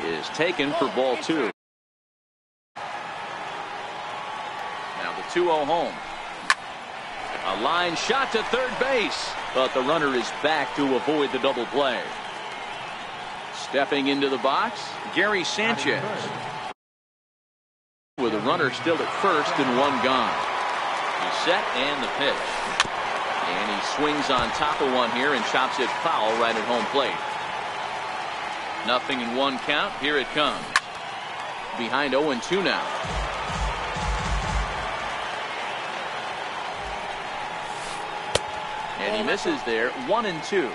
is taken for ball 2. Now the 2-0 home. A line shot to third base, but the runner is back to avoid the double play. Stepping into the box, Gary Sanchez. With a runner still at first and one gone. He's set and the pitch. And he swings on top of one here and chops it foul right at home plate. Nothing in one count. Here it comes. Behind 0-2 now. And he misses there. 1-2.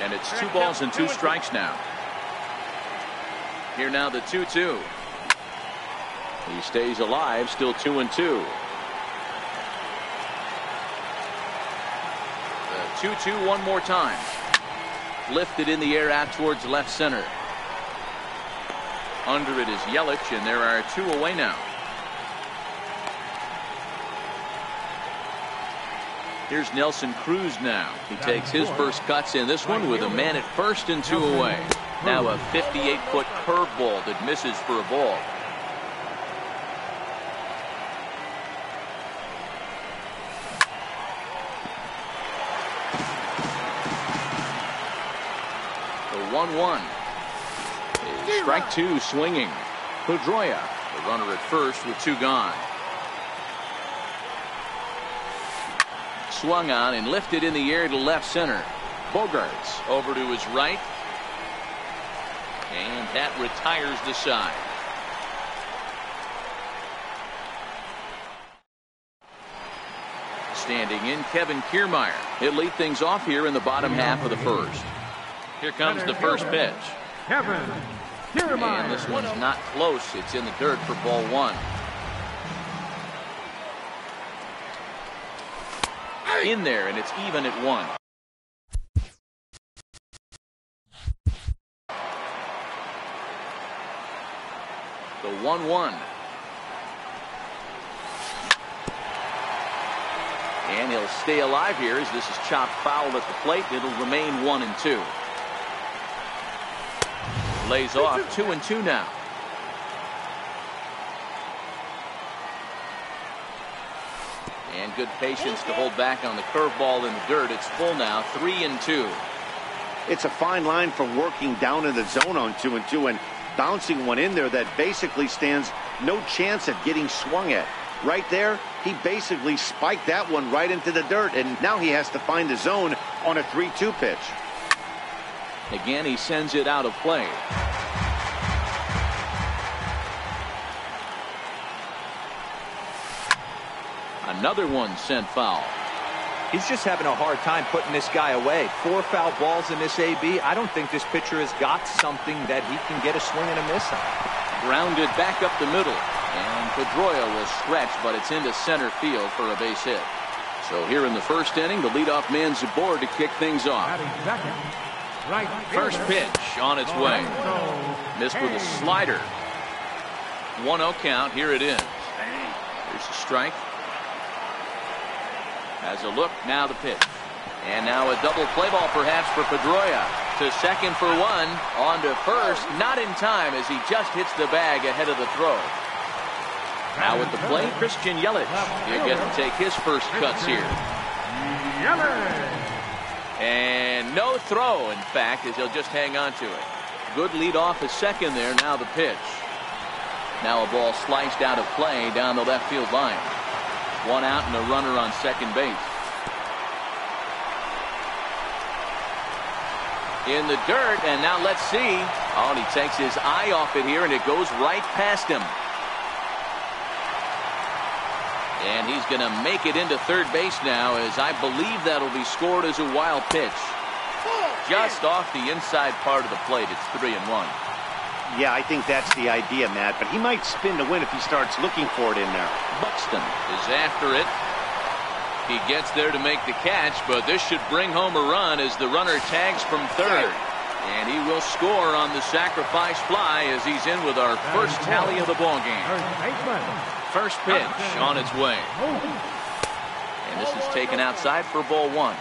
And it's 2 balls and 2 strikes now. Here now the 2-2. He stays alive, still 2-2. The 2-2 one more time. Lifted in the air out towards left center. Under it is Yelich, and there are 2 away now. Here's Nelson Cruz now. He takes his first cuts in this one with a man at first and 2 away. Now a 58-foot curveball that misses for a ball. The 1-1. Strike 2 swinging. Pedroia, the runner at first with 2 gone. Swung on and lifted in the air to left center. Bogarts over to his right. And that retires the side. Standing in, Kevin Kiermaier. He'll lead things off here in the bottom half of the first. Here comes the first pitch. Kevin Kiermaier. And this one's not close. It's in the dirt for ball 1. In there, and it's even at 1. The 1-1. And he'll stay alive here as this is chopped foul at the plate. It'll remain 1-2. Lays off 2-2 now. And good patience to hold back on the curveball in the dirt. It's full now, 3-2. It's a fine line for working down in the zone on 2-2 and bouncing one in there that basically stands no chance at getting swung at. Right there, he basically spiked that one right into the dirt, and now he has to find the zone on a 3-2 pitch. Again, he sends it out of play. Another one sent foul. He's just having a hard time putting this guy away. 4 foul balls in this AB. I don't think this pitcher has got something that he can get a swing and a miss on. Grounded back up the middle. And Pedroia will stretch, but it's into center field for a base hit. So here in the first inning, the leadoff man's aboard to kick things off. First pitch on its way. Missed with a slider. 1-0 count. Here it is. Here's a strike. Has a look, now the pitch. And now a double play ball perhaps for Pedroia. To second for 1, on to first, not in time as he just hits the bag ahead of the throw. Now at the plate, Christian Yelich. He'll get to take his first cuts here. And no throw, in fact, as he'll just hang on to it. Good lead off a second there, now the pitch. Now a ball sliced out of play down the left field line. 1 out and a runner on second base. In the dirt, and now let's see. Oh, and he takes his eye off it here, and it goes right past him. And he's going to make it into third base now, as I believe that'll be scored as a wild pitch. Just off the inside part of the plate. It's 3-1. Yeah, I think that's the idea, Matt, but he might spin to win if he starts looking for it in there. Buxton is after it. He gets there to make the catch, but this should bring home a run as the runner tags from third. And he will score on the sacrifice fly as he's in with our first tally of the ballgame. First pitch on its way. And this is taken outside for ball one.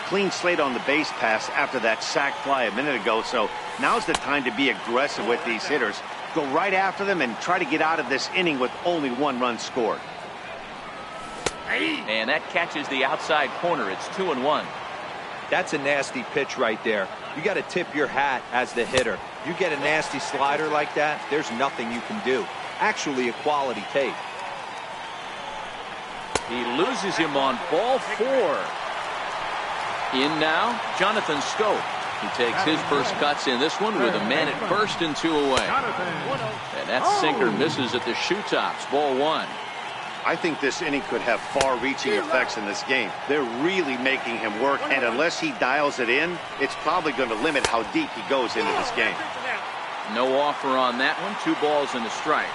Clean slate on the base pass after that sac fly a minute ago, so now's the time to be aggressive with these hitters. Go right after them and try to get out of this inning with only 1 run scored. And that catches the outside corner. It's 2-1. That's a nasty pitch right there. You got to tip your hat as the hitter. You get a nasty slider like that, there's nothing you can do. Actually a quality take. He loses him on ball 4. In now, Jonathan Scope. He takes his first cuts in this one with a man at first and 2 away. And that sinker misses at the shoe tops. Ball 1. I think this inning could have far-reaching effects in this game. They're really making him work, and unless he dials it in, it's probably going to limit how deep he goes into this game. No offer on that one. 2 balls and a strike.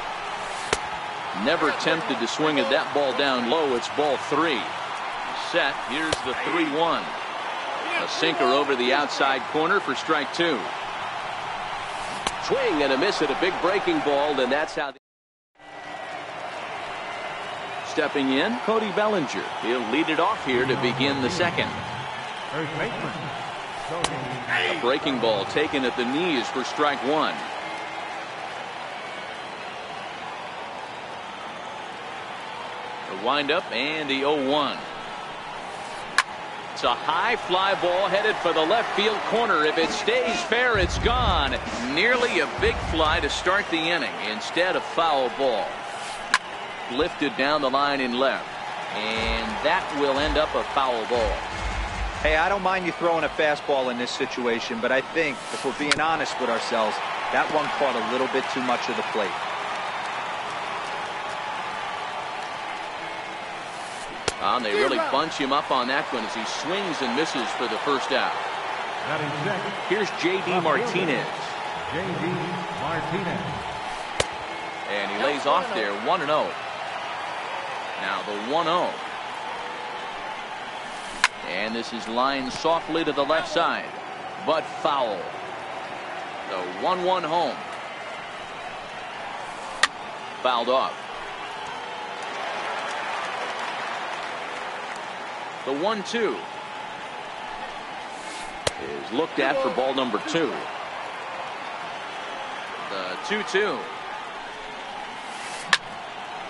Never tempted to swing at that ball down low. It's ball 3. Set. Here's the 3-1. A sinker over the outside corner for strike 2. Swing and a miss at a big breaking ball, and that's how. Stepping in, Cody Bellinger. He'll lead it off here to begin the second. A breaking ball taken at the knees for strike 1. The windup and the 0-1. It's a high fly ball headed for the left field corner. If it stays fair, it's gone. Nearly a big fly to start the inning. Instead, a foul ball. Lifted down the line in left. And that will end up a foul ball. Hey, I don't mind you throwing a fastball in this situation, but I think, if we're being honest with ourselves, that one caught a little bit too much of the plate. They really bunch him up on that one as he swings and misses for the first out. Here's J.D. Martinez. J.D. Martinez. And he lays off there, 1-0. Now the 1-0. And this is lined softly to the left side, but foul. The 1-1 home. Fouled off. The 1-2 is looked at for ball number 2. The 2-2.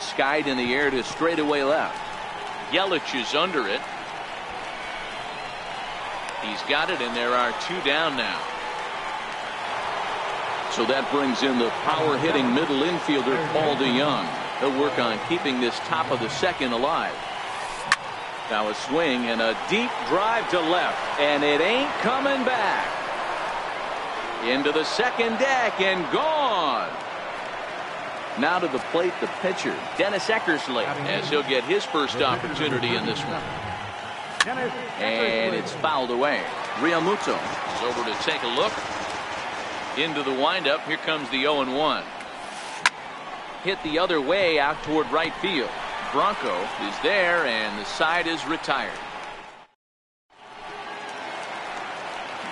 Skied in the air to straightaway left. Yelich is under it. He's got it, and there are 2 down now. So that brings in the power hitting middle infielder Paul DeYoung. He'll work on keeping this top of the second alive. Now a swing and a deep drive to left, and it ain't coming back. Into the second deck and gone. Now to the plate, the pitcher, Dennis Eckersley, as he'll get his first opportunity in this one. And it's fouled away. Realmuto is over to take a look. Into the windup. Here comes the 0-1. Hit the other way out toward right field. Bronco is there, and the side is retired.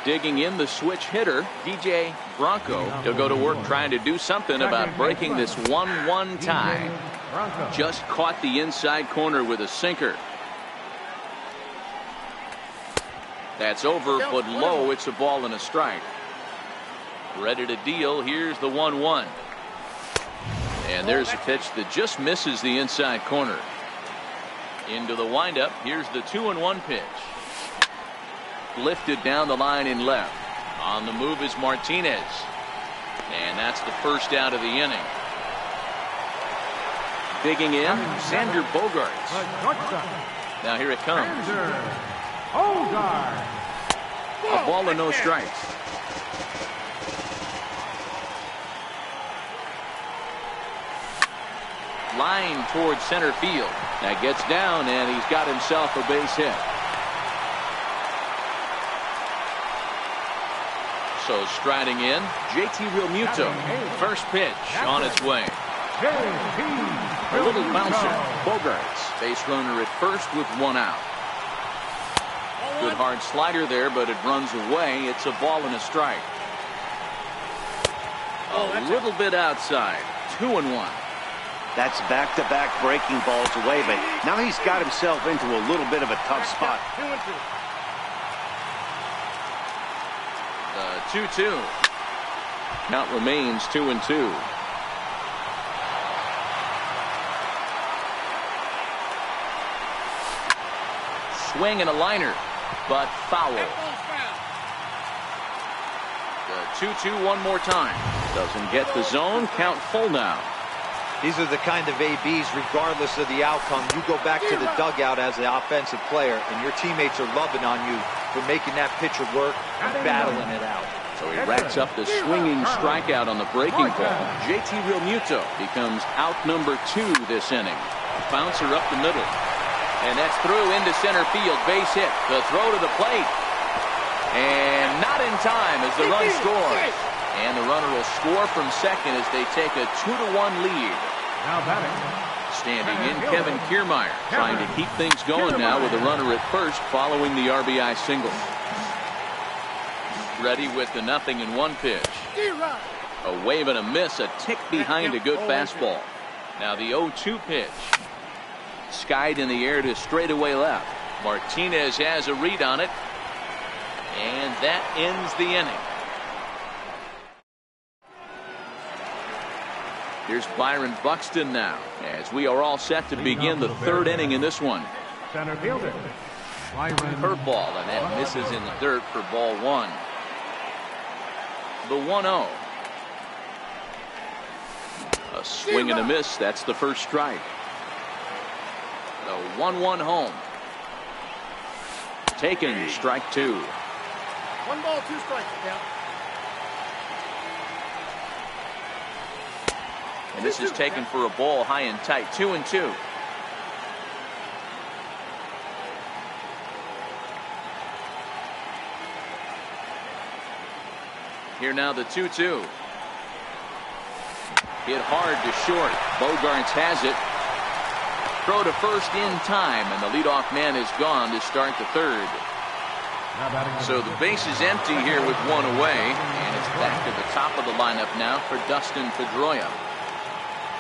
Digging in the switch hitter, DJ Bronco. He'll go to work trying to do something about breaking this 1-1 tie. Just caught the inside corner with a sinker. That's over, but low. It's a ball and a strike. Ready to deal. Here's the 1-1. And there's a pitch that just misses the inside corner. Into the windup. Here's the 2-1 pitch. Lifted down the line in left. On the move is Martinez. And that's the first out of the inning. Digging in, Xander Bogaerts. Now here it comes. A ball and no strikes. Line towards center field. That gets down, and he's got himself a base hit. So striding in, JT Realmuto. First pitch on its way. A little bouncer. Bogaerts, base runner at first with 1 out. Good hard slider there, but it runs away. It's a ball and a strike. A little bit outside. 2-1. That's back-to-back breaking balls away, but now he's got himself into a little bit of a tough spot. 2-2. Count remains 2-2. Swing and a liner, but foul. The 2-2 one more time. Doesn't get the zone. Count full now. These are the kind of ABs, regardless of the outcome, you go back to the dugout as the offensive player, and your teammates are loving on you for making that pitcher work and battling it out. So he racks up the swinging strikeout on the breaking ball. JT Realmuto becomes out number 2 this inning. Bouncer up the middle. And that's through into center field. Base hit. The throw to the plate. And not in time as the run scores. And the runner will score from second as they take a 2-1 lead. Now batting. Standing in, Kevin Kiermaier trying to keep things going now with a runner at first following the RBI single. Ready with the 0-1 pitch. A wave and a miss, a tick behind a good fastball. Now the 0-2 pitch. Skied in the air to straightaway left. Martinez has a read on it. And that ends the inning. Here's Byron Buxton now, as we are all set to begin the third inning in this one. Center fielder. Curveball, and that misses in the dirt for ball 1. The 1-0. A swing and a miss. That's the first strike. The 1-1 home. Taken, strike 2. 1 ball, 2 strikes. Yeah. And this is taken for a ball high and tight. 2-2. Here now the 2-2. Hit hard to short. Bogarts has it. Throw to first in time, and the leadoff man is gone to start the third. So the base is empty here with 1 away, and it's back to the top of the lineup now for Dustin Pedroia.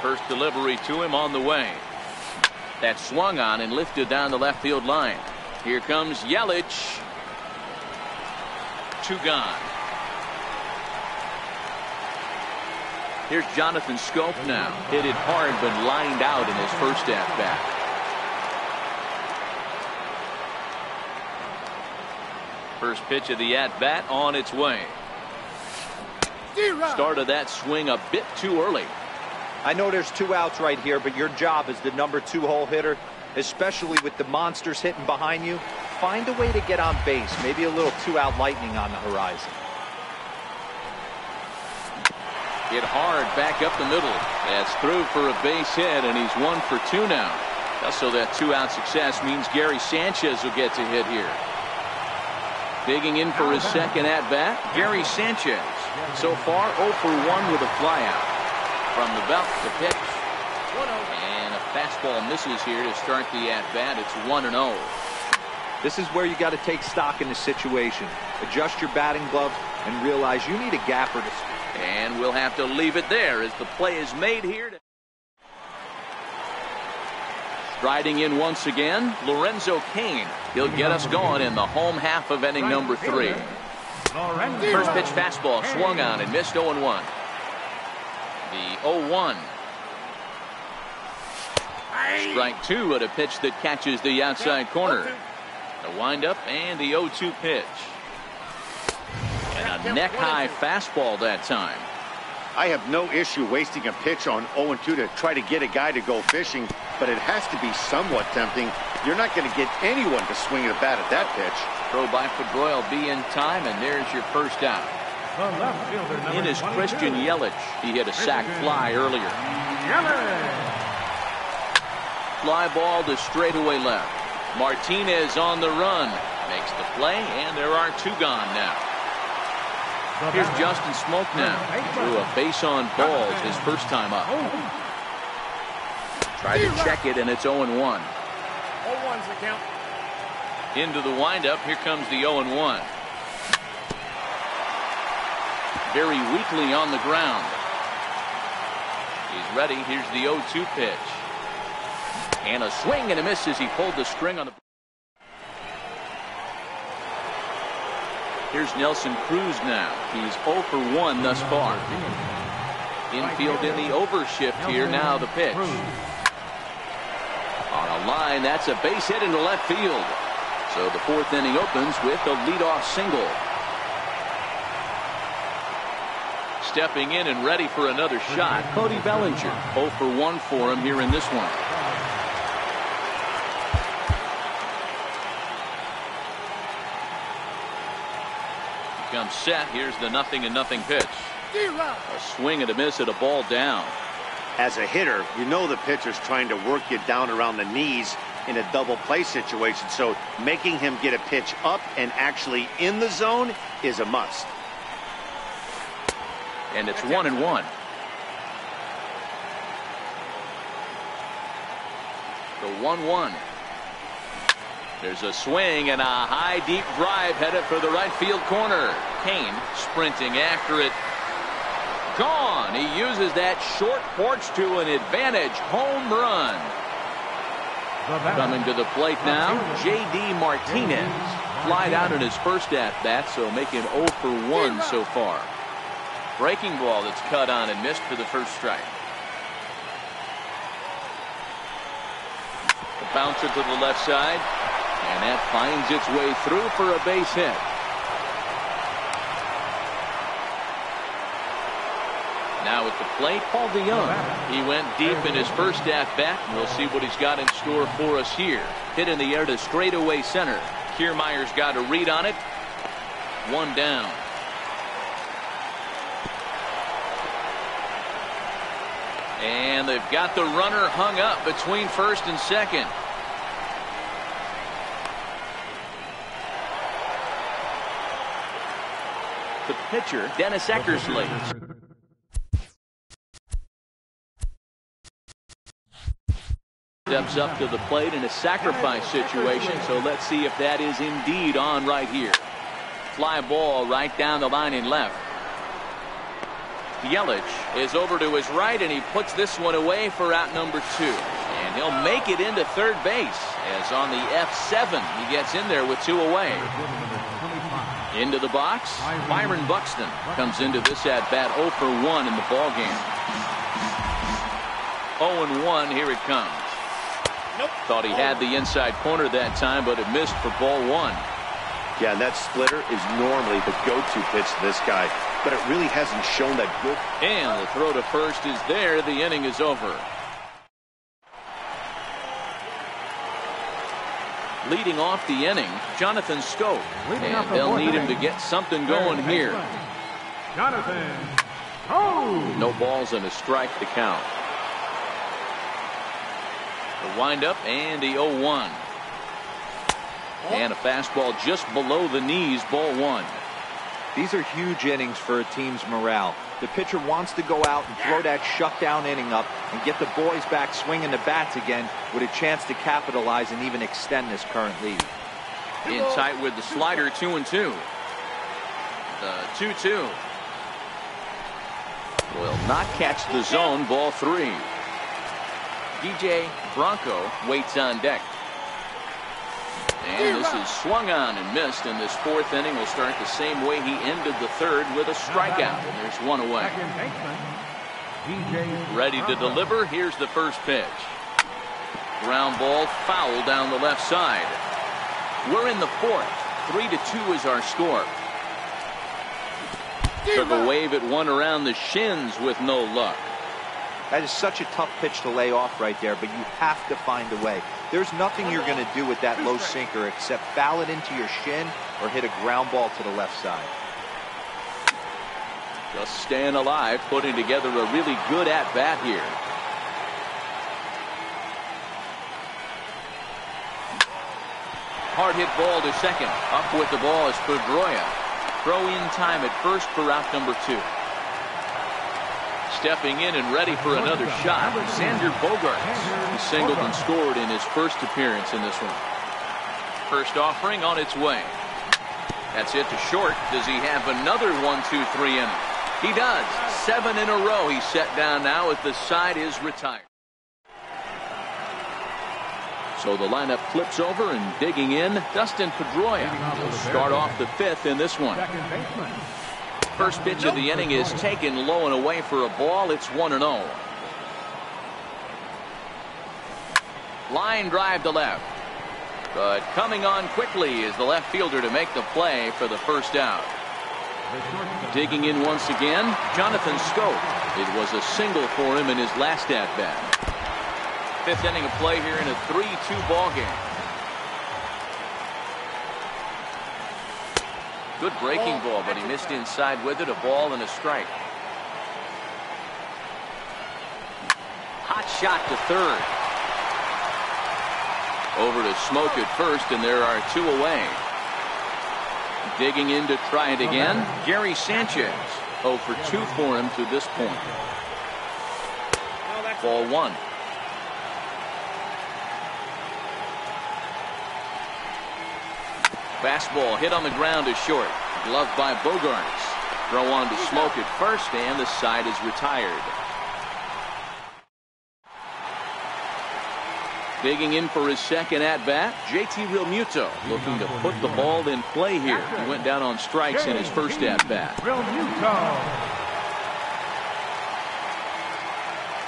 First delivery to him on the way. That swung on and lifted down the left field line. Here comes Yelich. 2 gone. Here's Jonathan Scope now. Hit it hard but lined out in his first at-bat. First pitch of the at-bat on its way. Started that swing a bit too early. I know there's 2 outs right here, but your job as the number 2 hole hitter, especially with the monsters hitting behind you, find a way to get on base. Maybe a little 2-out lightning on the horizon. Hit hard back up the middle. That's through for a base hit, and he's 1 for 2 now. So that 2-out success means Gary Sanchez will get to hit here. Digging in for his second at-bat, Gary Sanchez. So far 0 for 1 with a flyout. From the belt, the pitch. And a fastball misses here to start the at-bat. It's 1-0. This is where you got to take stock in the situation. Adjust your batting gloves and realize you need a gapper to score. And we'll have to leave it there as the play is made here. Striding in once again, Lorenzo Cain. He'll get us going in the home half of inning number 3. First pitch fastball swung on and missed 0-1. The 0-1. Strike 2 at a pitch that catches the outside corner. The windup and the 0-2 pitch. And a neck-high fastball that time. I have no issue wasting a pitch on 0-2 to try to get a guy to go fishing, but it has to be somewhat tempting. You're not going to get anyone to swing a bat at that pitch. Throw by Pedroia will be in time, and there's your first out. In is Christian Yelich. He hit a sac fly earlier. Fly ball to straightaway left. Martinez on the run. Makes the play, and there are 2 gone now. Here's Justin Smoke now. Threw a base on balls his first time up. Tried to check it, and it's 0-1. 0-1's the count. Into the windup. Here comes the 0-1. Very weakly on the ground. He's ready. Here's the 0-2 pitch. And a swing and a miss as he pulled the string on the. Here's Nelson Cruz now. He's 0 for 1 thus far. Infield in the overshift here. Now the pitch. On a line, that's a base hit into left field. So the fourth inning opens with a leadoff single. Stepping in and ready for another shot, Cody Bellinger. 0 for 1 for him here in this one. Comes set. Here's the 0-0 pitch. A swing and a miss at a ball down. As a hitter, you know the pitcher's trying to work you down around the knees in a double play situation, so making him get a pitch up and actually in the zone is a must. And it's 1-1. The 1-1. There's a swing and a high deep drive headed for the right field corner. Kane sprinting after it. Gone. He uses that short porch to an advantage home run. Coming to the plate now, J.D. Martinez. Flied out in his first at-bat, so making 0 for 1 so far. Breaking ball that's cut on and missed for the first strike. The bouncer to the left side. And that finds its way through for a base hit. Now at the plate, Paul DeYoung. He went deep in his first at-bat. We'll see what he's got in store for us here. Hit in the air to straightaway center. Kiermaier's got a read on it. One down. And they've got the runner hung up between first and second. The pitcher, Dennis Eckersley. Steps up to the plate in a sacrifice situation, so let's see if that is indeed on right here. Fly ball right down the line in left. Yelich is over to his right, and he puts this one away for out number 2. And he'll make it into third base, as on the F7 he gets in there with 2 away. Into the box, Byron Buxton comes into this at-bat 0 for 1 in the ballgame. 0-1, here it comes. Thought he had the inside corner that time, but it missed for ball 1. Yeah, that splitter is normally the go-to pitch to this guy, but it really hasn't shown that good. And the throw to first is there. The inning is over. Leading off the inning, Jonathan Schoop. And they'll need him to get something going here. Jonathan. No balls and a strike to count. The windup and the 0-1. And a fastball just below the knees, ball 1. These are huge innings for a team's morale. The pitcher wants to go out and throw that shutdown inning up and get the boys back swinging the bats again with a chance to capitalize and even extend this current lead. In tight with the slider, 2-2. The 2-2. Will not catch the zone, ball 3. DJ Bronco waits on deck. And this is swung on and missed, and this fourth inning will start the same way he ended the third, with a strikeout. And there's one away. Ready to deliver. Here's the first pitch. Ground ball foul down the left side. We're in the fourth. 3-2 is our score. Took a wave at one around the shins with no luck. That is such a tough pitch to lay off right there, but you have to find a way. There's nothing you're going to do with that low sinker except foul it into your shin or hit a ground ball to the left side. Just staying alive, putting together a really good at-bat here. Hard hit ball to second. Up with the ball is Pedroia. Throw in time at first for out number 2. Stepping in and ready for another shot, Xander Bogaerts. He singled and scored in his first appearance in this one. First offering on its way. That's it to short. Does he have another 1-2-3 inning? He does. 7 in a row he's set down now as the side is retired. So the lineup flips over and digging in, Dustin Pedroia. He'll start off the 5th in this one. First pitch of the inning is taken low and away for a ball. It's 1-0. Line drive to left. But coming on quickly is the left fielder to make the play for the first out. Digging in once again, Jonathan Scope. It was a single for him in his last at-bat. 5th inning of play here in a 3-2 ball game. Good breaking ball, but he missed inside with it. A ball and a strike. Hot shot to third. Over to Smoke at first, and there are 2 away. Digging in to try it again, Gary Sanchez. 0 for 2 for him to this point. Ball 1. Fastball hit on the ground is short. Gloved by Bogarts. Throw on to Smoke at first, and the side is retired. Digging in for his second at-bat, JT Realmuto looking to put the ball in play here. He went down on strikes in his first at-bat.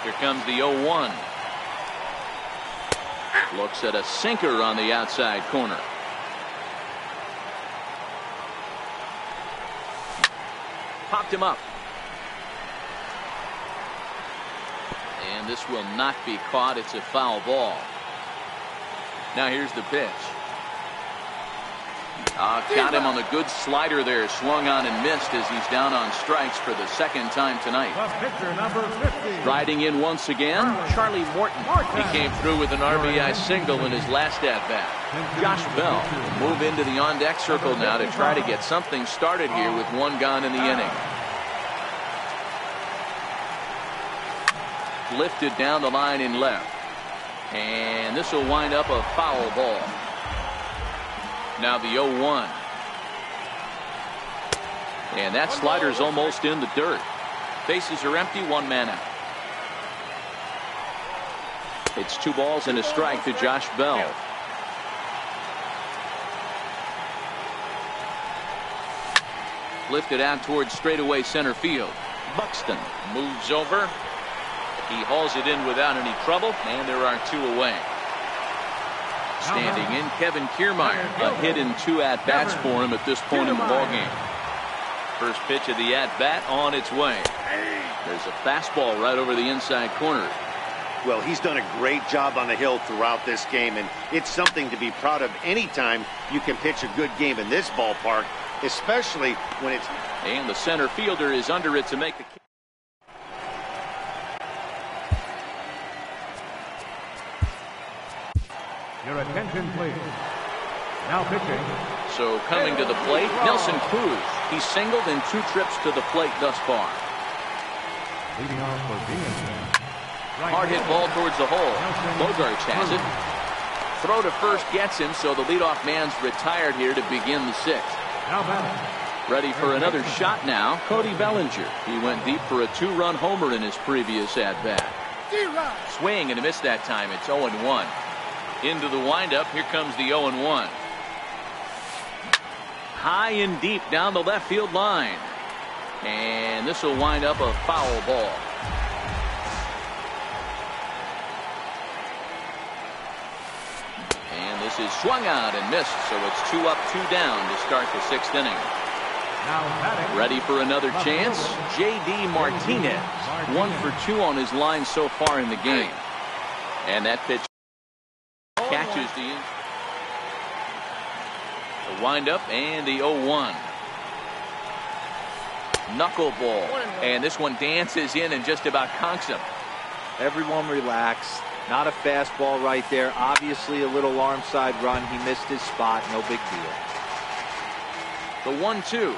Here comes the 0-1. Looks at a sinker on the outside corner. Popped him up. And this will not be caught. It's a foul ball. Now here's the pitch. Got him on the good slider there. Swung on and missed as he's down on strikes for the second time tonight. Pitcher number 50. Riding in once again, Charlie Morton. He came through with an RBI single in his last at-bat. Josh Bell will move into the on-deck circle now to try to get something started here with 1 gone in the inning. Lifted down the line in left. And this will wind up a foul ball. Now the 0-1. And that slider's almost in the dirt. Bases are empty, 1 man out. It's 2 balls and a strike to Josh Bell. Lifted out towards straightaway center field. Buxton moves over. He hauls it in without any trouble, and there are 2 away. Standing in, Kevin Kiermaier. A hit in 2 at-bats for him at this point in the ballgame. First pitch of the at-bat on its way. There's a fastball right over the inside corner. Well, he's done a great job on the hill throughout this game, and it's something to be proud of anytime you can pitch a good game in this ballpark, especially when it's... And the center fielder is under it to make the... Your attention, please. Now pitching. So coming to the plate, Nelson Cruz. He's singled in 2 trips to the plate thus far. Leading off for Venus. Hard hit ball towards the hole. Bogarts has it. Throw to first gets him, so the leadoff man's retired here to begin the 6th. Now batting. Ready for another shot now, Cody Bellinger. He went deep for a 2-run homer in his previous at-bat. Swing and a miss that time. It's 0-1. Into the windup. Here comes the 0-1. High and deep down the left field line. And this will wind up a foul ball. And this is swung out and missed, so it's 2 up, 2 down to start the 6th inning. Now batting. Ready for another chance, J.D. Martinez. 1 for 2 on his line so far in the game. And that pitch catches the windup and the 0-1. Knuckleball, and this one dances in and just about conks him. Everyone relax. Not a fastball right there. Obviously a little arm side run. He missed his spot. No big deal. The 1-2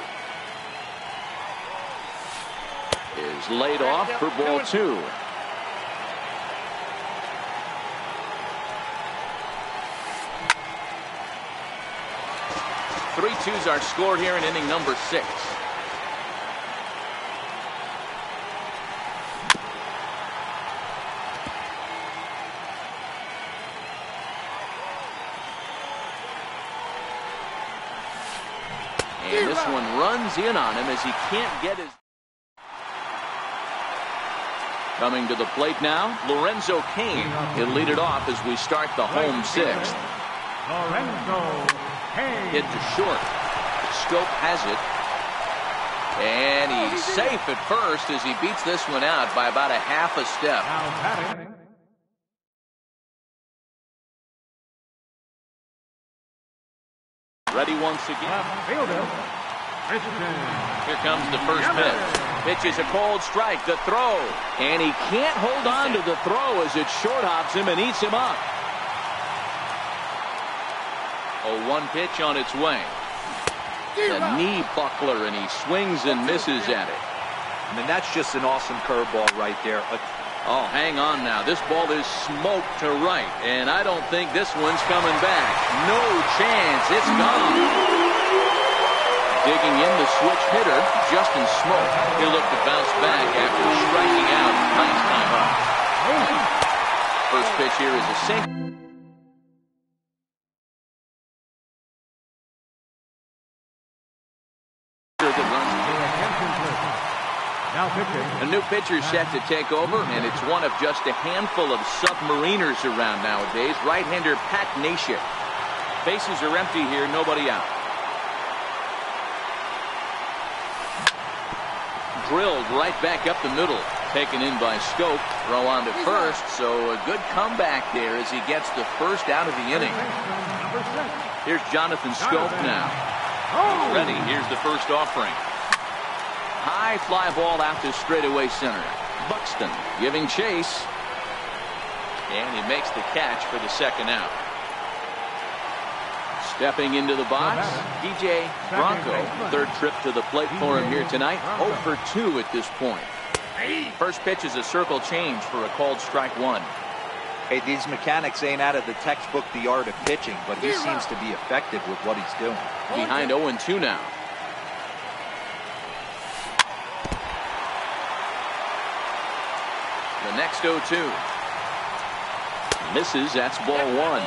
is laid off for ball 2. Three twos are scored here in inning number 6. And this one runs in on him as he can't get his... Coming to the plate now, Lorenzo Cain. He'll lead it off as we start the home sixth. Lorenzo Cain. Hit to short. Scope has it. And he's safe at first as he beats this one out by about a half a step. Now batting. Ready once again. Left fielder. Christian. Here comes the first pitch. Pitch is a cold strike. The throw. And he can't hold on to the throw as it short hops him and eats him up. A one pitch on its way. A knee buckler, and he swings and misses at it. I mean, that's just an awesome curveball right there. Oh, hang on now. This ball is smoked to right, and I don't think this one's coming back. No chance. It's gone. Digging in the switch hitter, Justin Smoke. He'll look to bounce back after striking out last time up. First pitch here is a single. Now pitching. A new pitcher set to take over, and it's one of just a handful of submariners around nowadays. Right-hander Pat Nashik. Bases are empty here, nobody out. Drilled right back up the middle. Taken in by Scope. Throw on to first, so a good comeback there as he gets the first out of the inning. Here's Jonathan Scope now. Ready, here's the first offering. High fly ball out to straightaway center. Buxton giving chase. And he makes the catch for the second out. Stepping into the box, DJ Bronco. Third trip to the plate for him here tonight. 0 for 2 at this point. First pitch is a circle change for a called strike one. Hey, these mechanics ain't out of the textbook The Art of Pitching, but he seems to be effective with what he's doing. Behind 0-2 now. The next 0-2. Misses, that's ball one.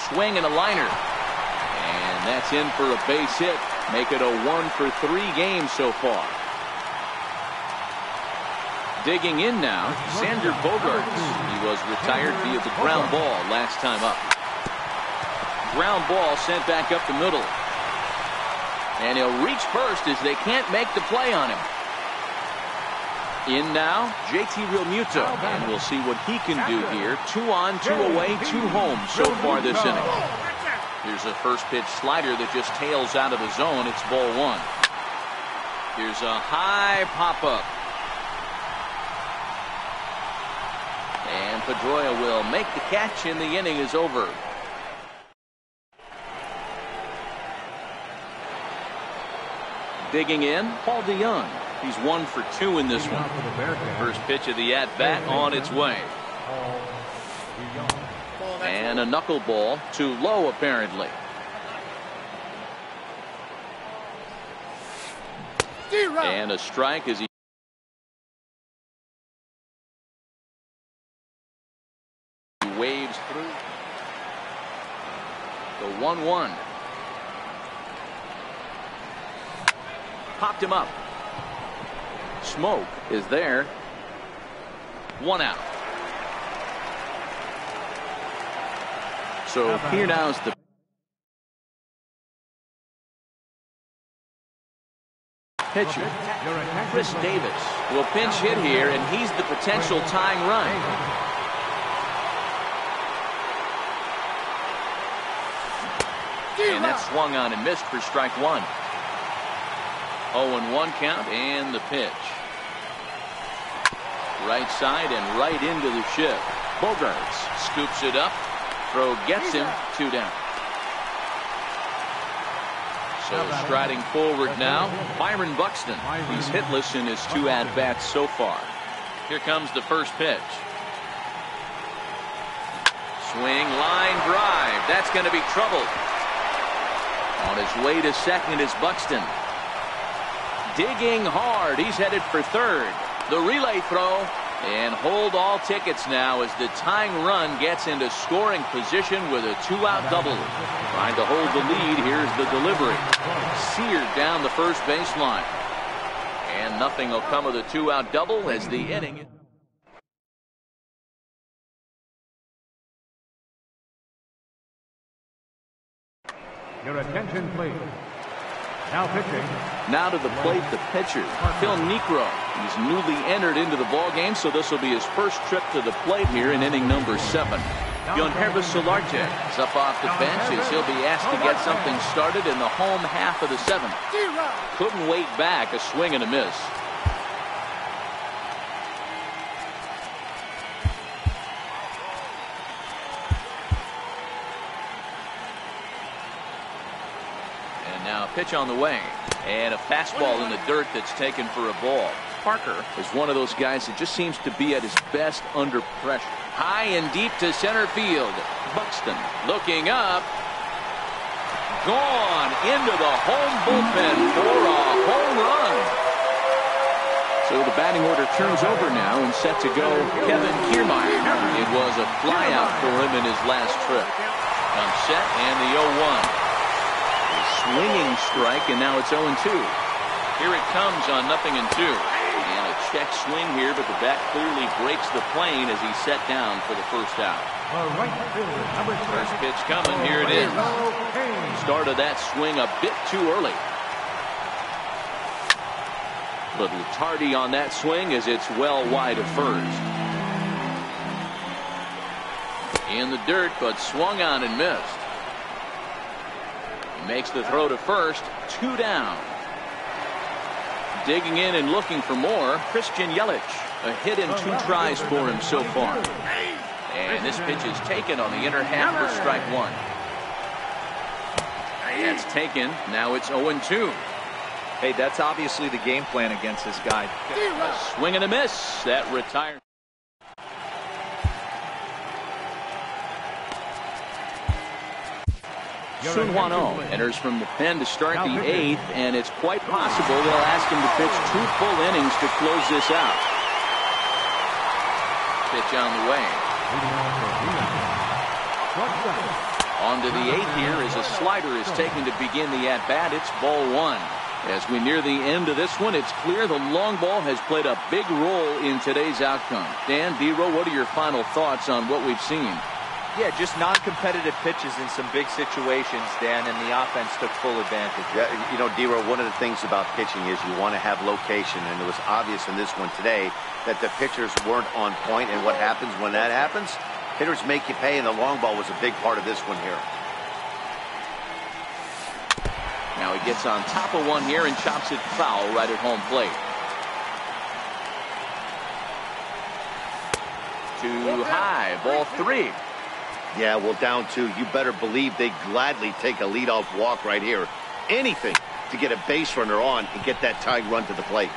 Swing and a liner. And that's in for a base hit. Make it a 1 for 3 game so far. Digging in now, Xander Bogaerts. He was retired via the ground ball last time up. Ground ball sent back up the middle. And he'll reach first as they can't make the play on him. In now, JT Realmuto. And we'll see what he can do here. 2 on, 2 away, 2 home so far this inning. Here's a first pitch slider that just tails out of the zone. It's ball one. Here's a high pop-up. And Pedroia will make the catch, and the inning is over. Digging in, Paul DeYoung. He's 1 for 2 in this one. First pitch of the at-bat on its way. And a knuckleball too low, apparently. And a strike as he waves through. The 1-1. Popped him up. Smoke is there. 1 out. So here now is the pitcher. Chris Davis will pinch hit here, and he's the potential tying run. And that swung on and missed for strike one. 0-1 count, and the pitch. Right side and right into the shift. Bogaerts scoops it up. Throw gets him. 2 down. So striding forward now, Byron Buxton. He's hitless in his 2 at-bats so far. Here comes the first pitch. Swing, line drive. That's going to be trouble. On his way to second is Buxton. Digging hard. He's headed for third. The relay throw, And hold all tickets now as the tying run gets into scoring position with a 2-out double. Trying to hold the lead. Here's the delivery. Seared down the first baseline. And nothing will come of the 2-out double as the inning. Your attention, please. Now pitching. Now to the plate, the pitcher, Phil Niekro. He's newly entered into the ball game, so this will be his first trip to the plate here in inning number 7. Yonhervis Solarte is up off the bench as he'll be asked to get something started in the home half of the 7th. Couldn't wait back, a swing and a miss. Now pitch on the way, and a fastball in the dirt that's taken for a ball. Parker is one of those guys that just seems to be at his best under pressure. High and deep to center field. Buxton looking up. Gone into the home bullpen for a home run. So the batting order turns over now and set to go Kevin Kiermaier. It was a flyout for him in his last trip. Comes set and the 0-1. Swinging strike, and now it's 0-2. Here it comes on 0-2. And a check swing here, but the bat clearly breaks the plane as he's set down for the first out. First pitch coming, here it is. Started that swing a bit too early. Little tardy on that swing as it's well wide of first. In the dirt, but swung on and missed. Makes the throw to first. 2 down. Digging in and looking for more, Christian Yelich. A hit in 2 tries for him so far. And this pitch is taken on the inner half for strike 1. That's taken. Now it's 0-2. Hey, that's obviously the game plan against this guy. A swing and a miss. That retires. Sun Hwan-Oh enters from the pen to start the 8th, and it's quite possible they'll ask him to pitch 2 full innings to close this out. Pitch on the way. On to the 8th here as a slider is taken to begin the at-bat. It's ball 1. As we near the end of this one, it's clear the long ball has played a big role in today's outcome. Dan, D-Row, what are your final thoughts on what we've seen? Yeah, just non-competitive pitches in some big situations, Dan, and the offense took full advantage. Yeah, you know, D-Row, one of the things about pitching is you want to have location, and it was obvious in this one today that the pitchers weren't on point, and what happens when that happens? Hitters make you pay, and the long ball was a big part of this one here. Now he gets on top of one here and chops it foul right at home plate. Too high, ball 3. Yeah, well, down 2. You better believe they gladly take a leadoff walk right here. Anything to get a base runner on and get that tying run to the plate.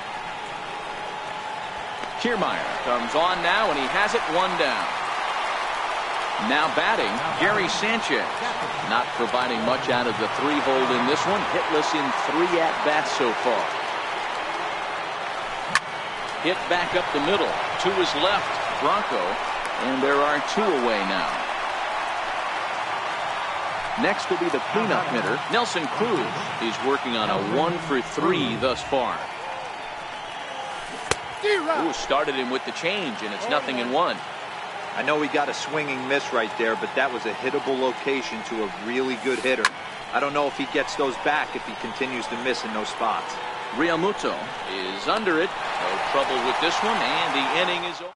Kiermaier comes on now, and he has it 1 down. Now batting, Gary Sanchez. Not providing much out of the 3-hole in this one. Hitless in 3 at-bats so far. Hit back up the middle. To his left, Bronco. And there are 2 away now. Next will be the cleanup hitter, Nelson Cruz. He's working on a 1-for-3 thus far. Ooh, started him with the change, and it's 0-1. I know he got a swinging miss right there, but that was a hittable location to a really good hitter. I don't know if he gets those back if he continues to miss in those spots. Realmuto is under it. No trouble with this one, and the inning is over.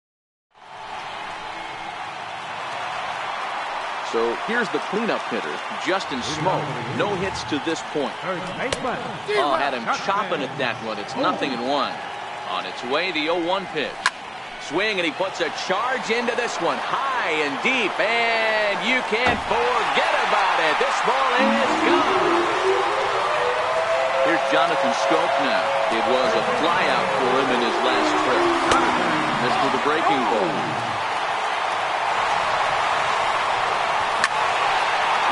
So here's the cleanup hitter, Justin Smoke. No hits to this point. Oh, had him chopping at that one. It's 0-1. On its way, the 0-1 pitch. Swing, and he puts a charge into this one. High and deep, and you can't forget about it. This ball is gone. Here's Jonathan Scope now. It was a flyout for him in his last trip. This was the breaking ball.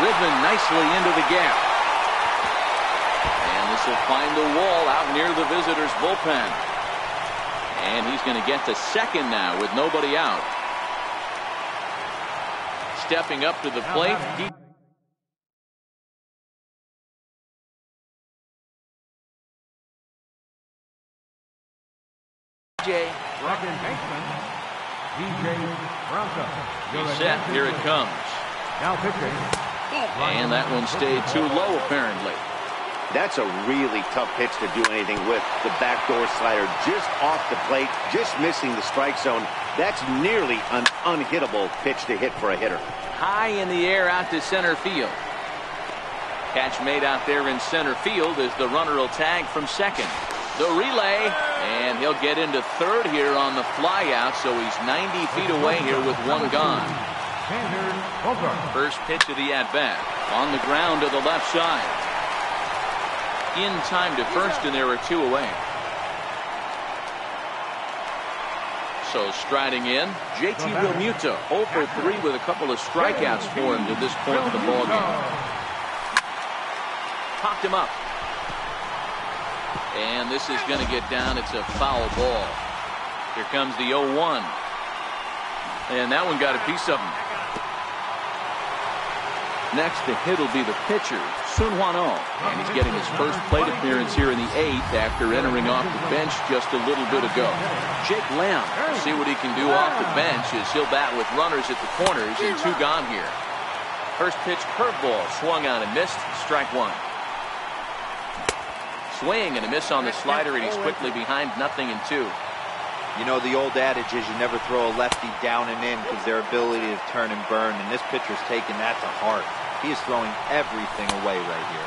Driven nicely into the gap. And this will find the wall out near the visitors' bullpen. And he's going to get to second now with nobody out. Stepping up to the plate. Second baseman, DJ Bronco. He's set. Here it comes. Now pitching. And that one stayed too low, apparently. That's a really tough pitch to do anything with. The backdoor slider just off the plate, just missing the strike zone. That's nearly an unhittable pitch to hit for a hitter. High in the air out to center field. Catch made out there in center field as the runner will tag from second. The relay, and he'll get into third here on the flyout, so he's 90 feet away here with one gone. First pitch of the at-bat on the ground to the left side. In time to first, and there are two away. So striding in, JT Realmuto, 0 for 3 with a couple of strikeouts for him to this point in the ballgame. Popped him up. And this is going to get down. It's a foul ball. Here comes the 0-1. And that one got a piece of him. Next to hit will be the pitcher, Sun Hwan-oh. And he's getting his first plate appearance here in the 8th after entering off the bench just a little bit ago. Jake Lamb will see what he can do off the bench as he'll bat with runners at the corners and two gone here. First pitch curveball swung on and missed. Strike one. Swing and a miss on the slider, and he's quickly behind 0-2. You know, the old adage is you never throw a lefty down and in because their ability to turn and burn, and this pitcher's taking that to heart. He is throwing everything away right here.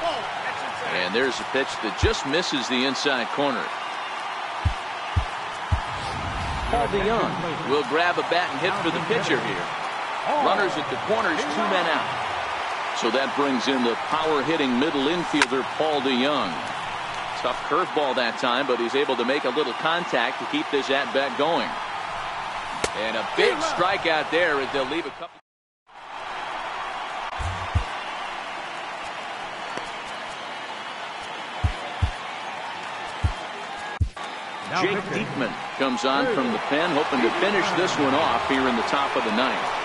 And there's a pitch that just misses the inside corner. Paul DeYoung will grab a bat and hit for the pitcher here. Runners at the corners, 2 men out. So that brings in the power-hitting middle infielder, Paul DeYoung. Tough curveball that time, but he's able to make a little contact to keep this at-bat going. And a big strikeout there as they'll leave a couple. Jake Diekman comes on from the pen, hoping to finish this one off here in the top of the 9th.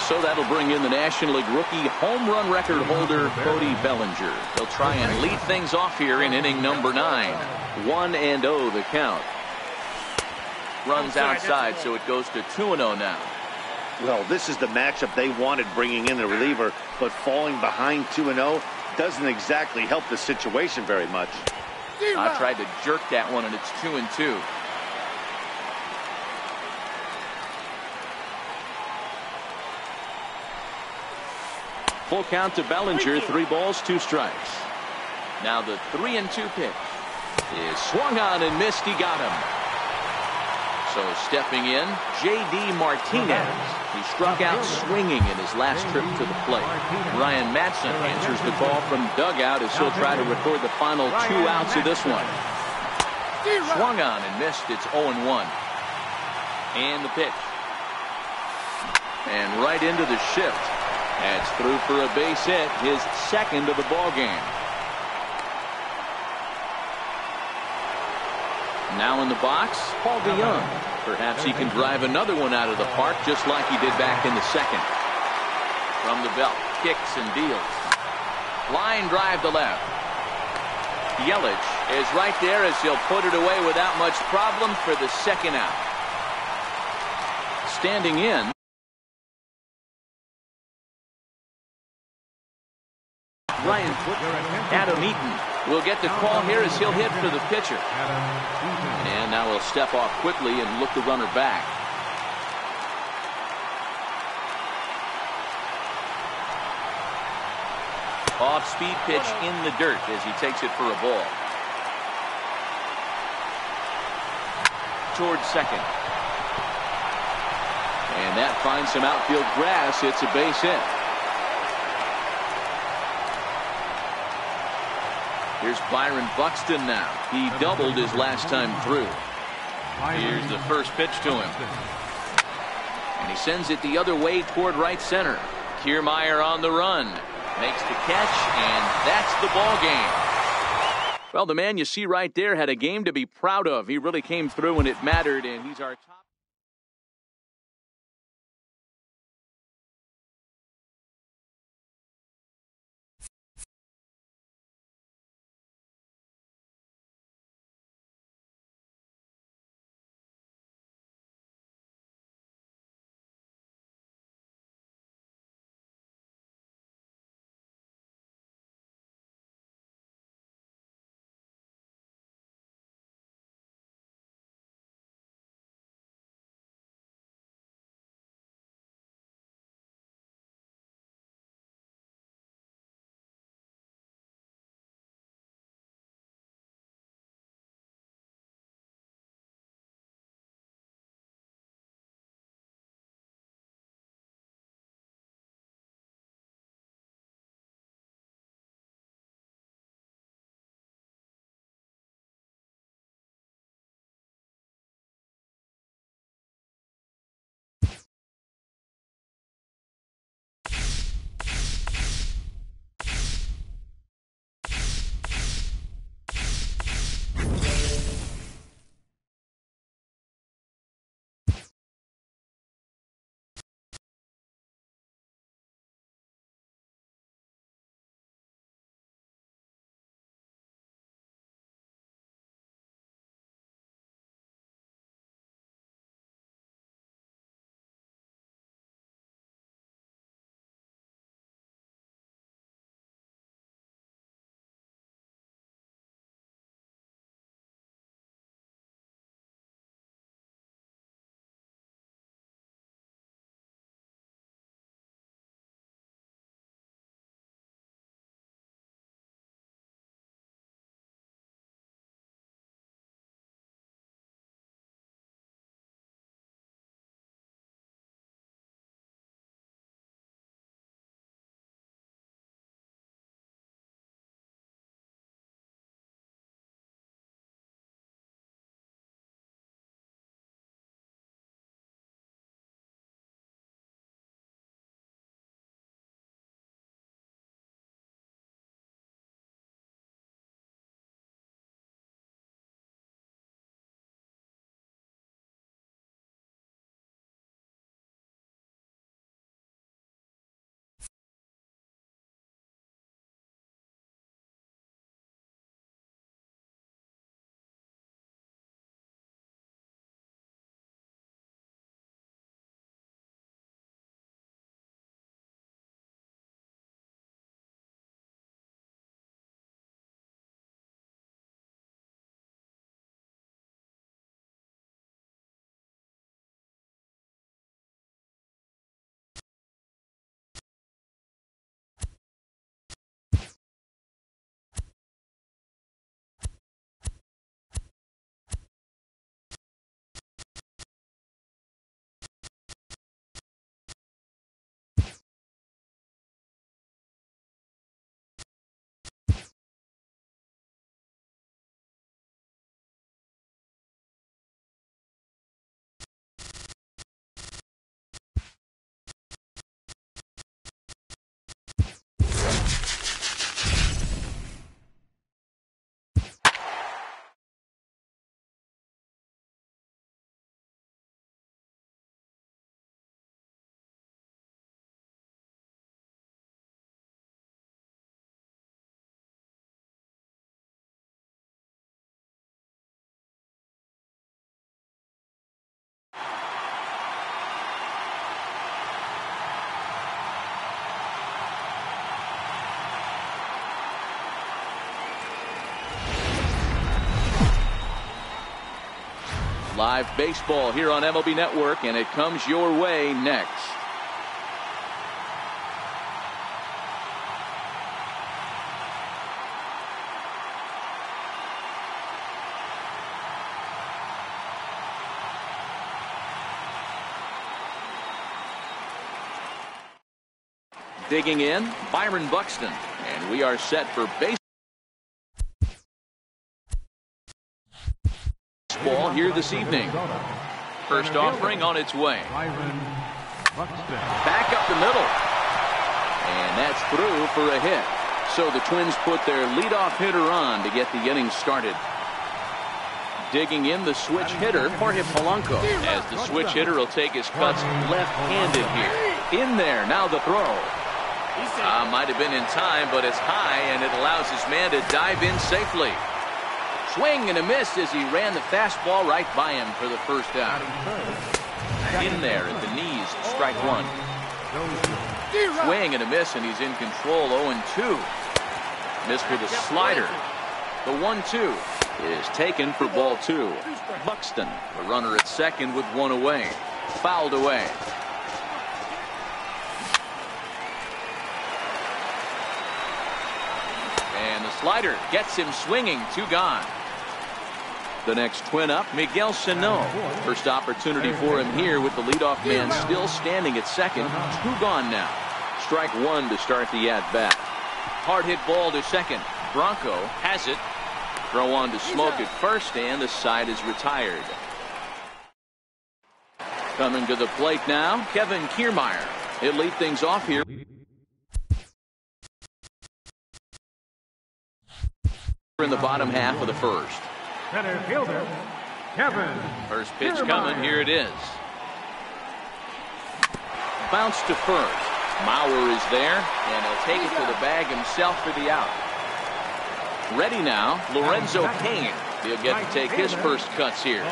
So that'll bring in the National League rookie home run record holder, Cody Bellinger. They'll try and lead things off here in inning number 9. 1-0 the count. Runs outside, so it goes to 2-0 now. Well, this is the matchup they wanted, bringing in the reliever, but falling behind 2-0 doesn't exactly help the situation very much. I tried to jerk that one, and it's 2-2. Full count to Bellinger, 3 balls, 2 strikes. Now the 3-2 pitch is swung on and missed. He got him. So stepping in, J.D. Martinez. He struck out swinging in his last trip to the plate. Ryan Madson answers the call from dugout as he'll try to record the final 2 outs of this one. Swung on and missed. It's 0-1. And the pitch. And right into the shift. That's through for a base hit, his second of the ball game. Now in the box, Paul DeYoung. Perhaps he can drive another one out of the park just like he did back in the 2nd. From the belt, kicks and deals. Line drive to left. Yelich is right there as he'll put it away without much problem for the 2nd out. Standing in, Ryan Adam Eaton will get the call here as he'll hit for the pitcher. And now he'll step off quickly and look the runner back. Off-speed pitch in the dirt as he takes it for a ball. Towards second. And that finds some outfield grass. It's a base hit. Here's Byron Buxton now. He doubled his last time through. Here's the first pitch to him. And he sends it the other way toward right center. Kiermaier on the run. Makes the catch, and that's the ball game. Well, the man you see right there had a game to be proud of. He really came through when it mattered, and he's our top. Live baseball here on MLB Network, and it comes your way next. Digging in, Byron Buxton, and we are set for baseball here this evening. First offering on its way. Back up the middle. And that's through for a hit. So the Twins put their leadoff hitter on to get the inning started. Digging in the switch hitter, Jorge Polanco, as the switch hitter will take his cuts left-handed here. In there, now the throw. Might have been in time, but it's high, and it allows his man to dive in safely. Swing and a miss as he ran the fastball right by him for the first out. In there at the knees, strike one. Swing and a miss, and he's in control, 0-2. Missed with a slider. The 1-2 is taken for ball two. Buxton, the runner at second with one away. Fouled away. And the slider gets him swinging. Two gone. The next Twin up, Miguel Sano. First opportunity for him here with the leadoff man still standing at second. Two gone now. Strike one to start the at-bat. Hard hit ball to second. Bronco has it. Throw on to Smoke at first, and the side is retired. Coming to the plate now, Kevin Kiermaier. He'll lead things off here. In the bottom half of the first. Center fielder, Kevin. First pitch coming. Here it is. Bounce to first. Mauer is there, and he'll take it to the bag himself for the out. Ready now, Lorenzo Cain. He'll get to take his first cuts here.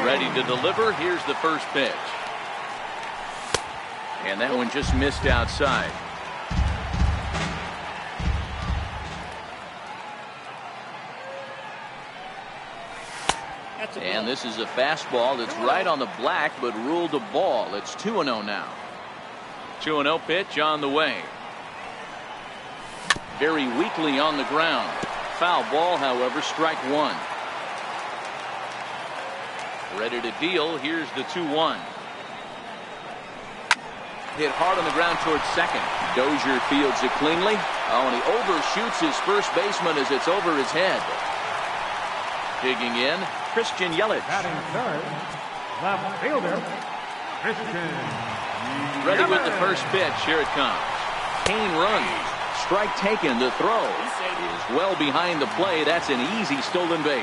Ready to deliver. Here's the first pitch. And that one just missed outside. And this is a fastball that's right on the black, but ruled a ball. It's 2-0 now. 2-0 pitch on the way. Very weakly on the ground. Foul ball, however, strike one. Ready to deal. Here's the 2-1. Hit hard on the ground towards second. Dozier fields it cleanly. Oh, and he overshoots his first baseman as it's over his head. Digging in, Christian Yelich. Batting third, left fielder, Christian. Ready with the first pitch. Here it comes. Cain runs. Strike taken. The throw is well behind the play. That's an easy stolen base.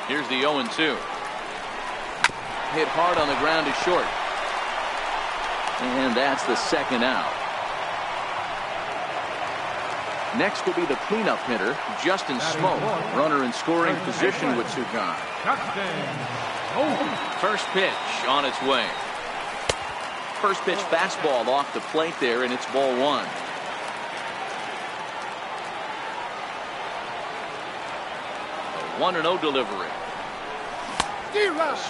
Here's the 0-2. Hit hard on the ground to short. And that's the second out. Next will be the cleanup hitter, Justin Smoke. Runner in scoring position with two gone. First pitch on its way. First pitch fastball off the plate there, and it's ball one. A 1-0 delivery.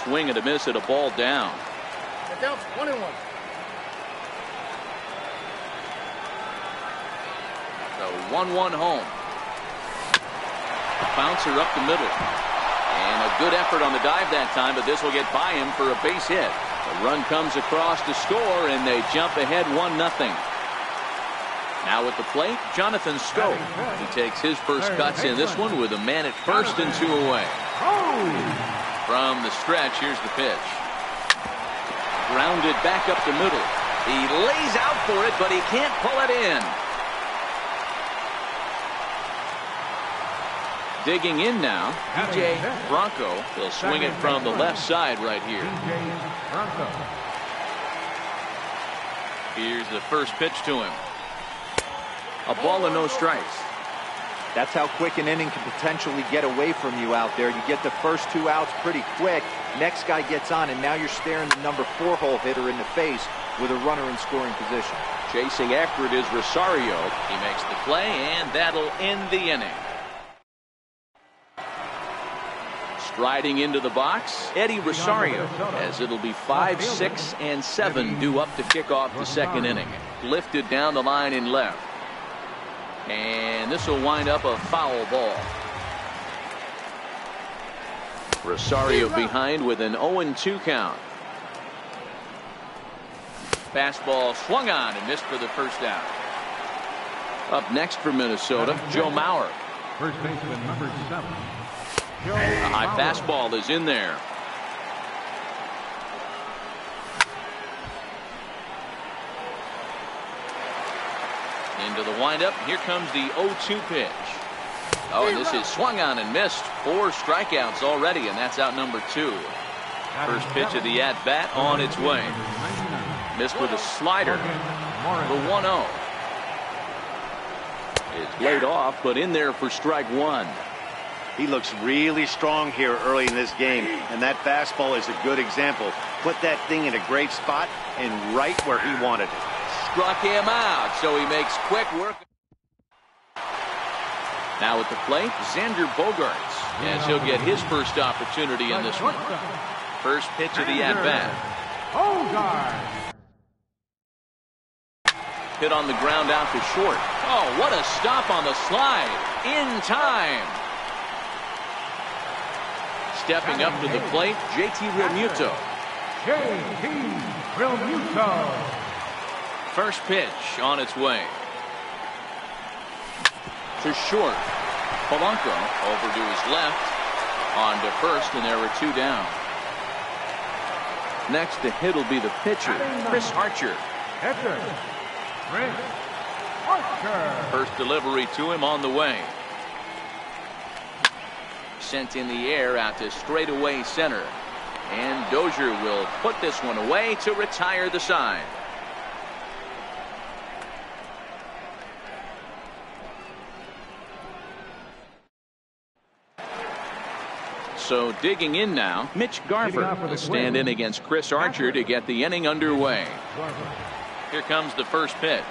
Swing and a miss at a ball down. The count's 1-1. The 1-1 home. Bouncer up the middle. And a good effort on the dive that time, but this will get by him for a base hit. The run comes across to score, and they jump ahead 1-0. Now at the plate, Jonathan Schoop. He takes his first cuts in this one with a man at first and two away. From the stretch, here's the pitch. Grounded back up the middle. He lays out for it, but he can't pull it in. Digging in now, DJ Bronco. He'll swing it from the left side right here. Here's the first pitch to him. A ball and no strikes. That's how quick an inning can potentially get away from you out there. You get the first two outs pretty quick. Next guy gets on, and now you're staring the number 4 hole hitter in the face with a runner in scoring position. Chasing after it is Rosario. He makes the play, and that'll end the inning. Striding into the box, Eddie Rosario, as it'll be 5, 6, and 7 due up to kick off the second inning. Lifted down the line in left. And this will wind up a foul ball. Rosario behind with an 0-2 count. Fastball swung on and missed for the first out. Up next for Minnesota, Joe Mauer. First baseman number 7. A high fastball is in there. Into the windup. Here comes the 0-2 pitch. Oh, and this is swung on and missed. 4 strikeouts already, and that's out number 2. First pitch of the at-bat on its way. Missed with a slider. The 1-0. It's laid off, but in there for strike 1. He looks really strong here early in this game, and that fastball is a good example. Put that thing in a great spot and right where he wanted it. Struck him out, so he makes quick work. Now at the plate, Xander Bogaerts, as he'll get his first opportunity in this one. First pitch of the at-bat. Hit on the ground out to short. Oh, what a stop on the slide. In time. Stepping up to the plate, JT Realmuto. First pitch on its way. To short. Polanco over to his left. On to first, and there were 2 down. Next to hit will be the pitcher, Chris Archer. First delivery to him on the way. Sent in the air out to straightaway center. And Dozier will put this one away to retire the side. So digging in now, Mitch Garver will stand in against Chris Archer to get the inning underway. Here comes the first pitch.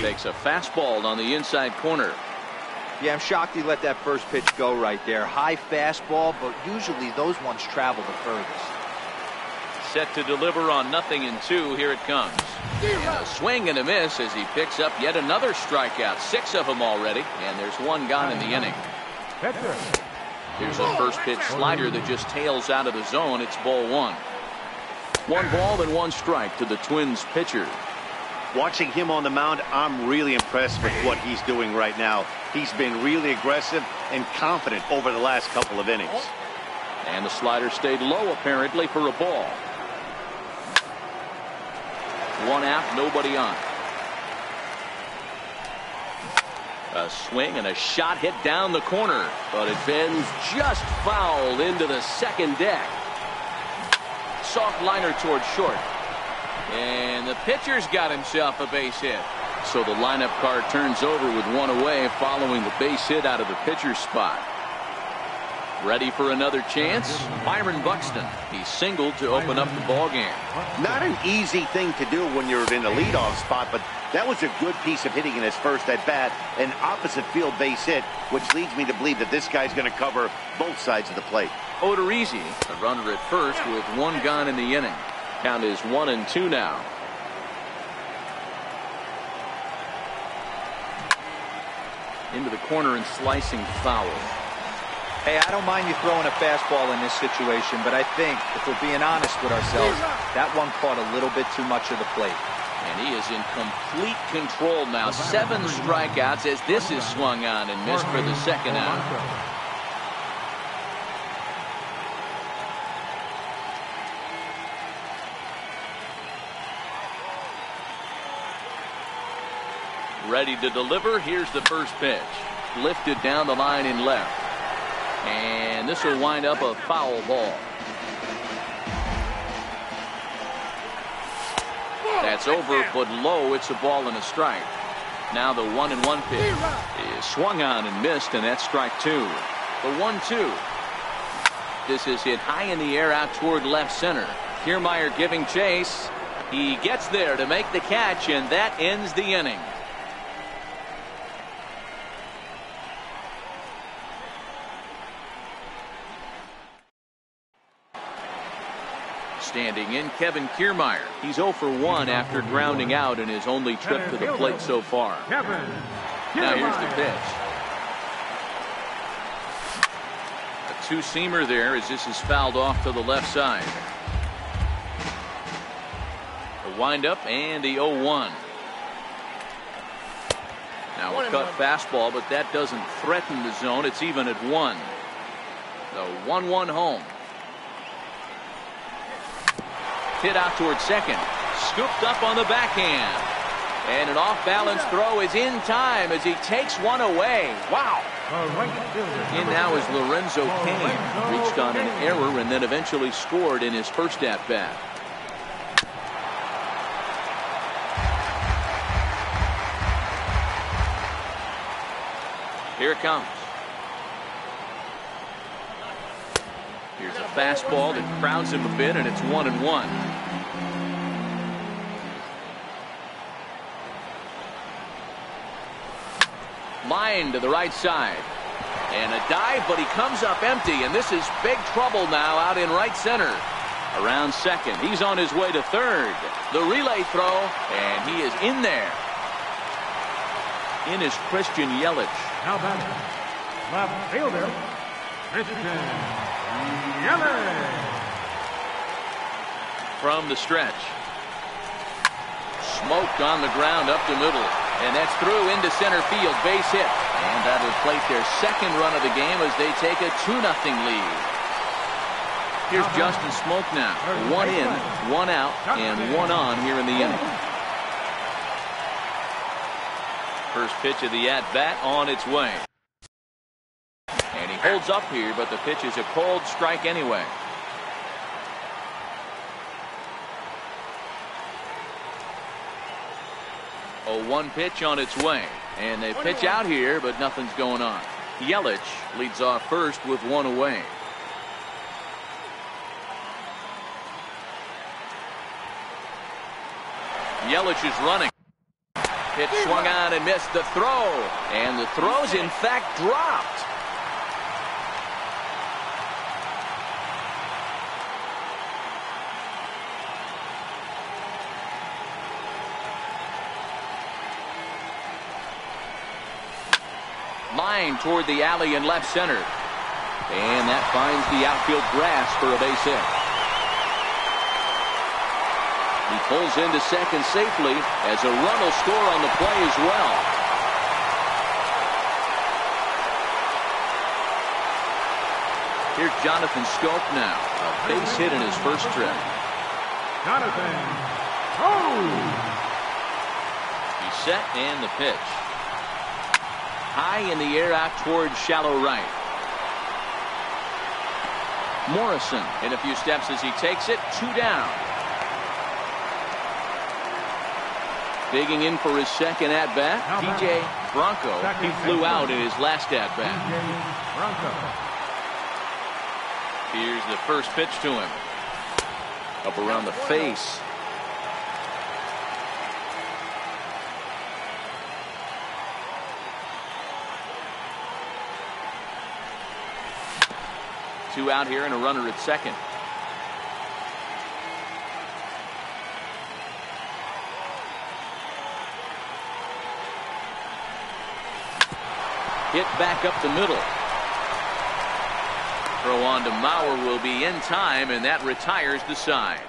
Takes a fastball on the inside corner. Yeah, I'm shocked he let that first pitch go right there. High fastball, but usually those ones travel the furthest. Set to deliver on 0-2. Here it comes. And a swing and a miss as he picks up yet another strikeout. 6 of them already, and there's 1 gone in the inning. Here's a first pitch slider that just tails out of the zone. It's ball 1. 1 ball and 1 strike to the Twins pitcher. Watching him on the mound, I'm really impressed with what he's doing right now. He's been really aggressive and confident over the last couple of innings. And the slider stayed low apparently for a ball. 1 out, nobody on. A swing and a shot hit down the corner, but it bends just foul into the second deck. Soft liner towards short. And the pitcher's got himself a base hit. So the lineup card turns over with 1 away following the base hit out of the pitcher's spot. Ready for another chance? Byron Buxton. He singled to open up the ball game. Not an easy thing to do when you're in the leadoff spot, but that was a good piece of hitting in his first at bat. An opposite field base hit, which leads me to believe that this guy's going to cover both sides of the plate. Odorizzi, a runner at first with 1 gone in the inning. Count is 1-2 now. Into the corner and slicing foul. Hey, I don't mind you throwing a fastball in this situation, but I think if we're being honest with ourselves, that one caught a little bit too much of the plate. And he is in complete control now. 7 strikeouts as this is swung on and missed for the second out. Ready to deliver. Here's the first pitch. Lifted down the line in left. And this will wind up a foul ball. That's over, but low. It's a ball and a strike. Now the 1-1 pitch is swung on and missed, and that's strike 2. The 1-2. This is hit high in the air out toward left center. Kiermaier giving chase. He gets there to make the catch, and that ends the inning. Standing in, Kevin Kiermaier. He's 0 for 1 after grounding out in his only trip to the plate so far. Now here's the pitch. A two-seamer there as this is fouled off to the left side. The windup and the 0-1. Now a cut fastball, but that doesn't threaten the zone. It's even at 1. The 1-1 home. Hit out towards second. Scooped up on the backhand. And an off-balance throw is in time as he takes one away. Wow. In now is Lorenzo Cain. Reached on an error and then eventually scored in his first at-bat. Here it comes. Here's a fastball that crowds him a bit, and it's 1-1. Line to the right side. And a dive, but he comes up empty, and this is big trouble now out in right center. Around second. He's on his way to third. The relay throw, and he is in there. In is Christian Yelich. Now back. Left fielder, Christian Yelich. From the stretch. Smoked on the ground up the middle. And that's through into center field. Base hit. And that'll plate their second run of the game as they take a 2-0 lead. Here's Justin Smoke now. 1 in, 1 out, and 1 on here in the inning. First pitch of the at-bat on its way. And he holds up here, but the pitch is a cold strike anyway. A 1 pitch on its way. And they pitch out here, but nothing's going on. Yelich leads off first with 1 away. Yelich is running. Pitch swung on and missed the throw. And the throw's in fact dropped. Line toward the alley in left center. And that finds the outfield grass for a base hit. He pulls into second safely as a run will score on the play as well. Here's Jonathan Scope now. A base hit in his first trip. Jonathan. Oh! He's set and the pitch. High in the air out towards shallow right. Morrison in a few steps as he takes it. 2 down. Digging in for his second at-bat, DJ Bronco. He flew out in his last at-bat. Here's the first pitch to him. Up around the face. Two out here and a runner at second. Hit back up the middle. Throw on to Mauer will be in time, and that retires the side.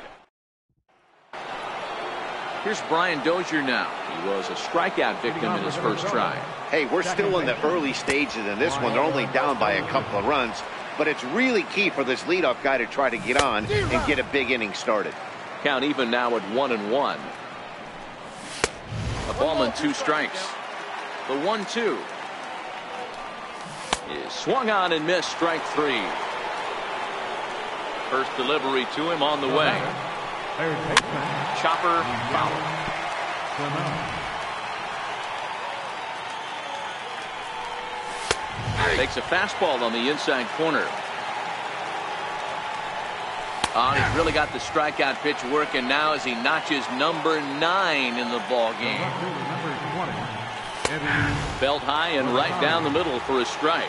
Here's Brian Dozier now. He was a strikeout victim in his first try. Hey, we're still in the early stages in this one. They're only down by a couple of runs, but it's really key for this leadoff guy to try to get on and get a big inning started. Count even now at 1-1. A ball and 2 strikes. The 1-2 is swung on and missed. Strike 3. First delivery to him on the way. Chopper foul. Takes a fastball on the inside corner. He's really got the strikeout pitch working now as he notches number 9 in the ball game. Belt high and right down the middle for a strike.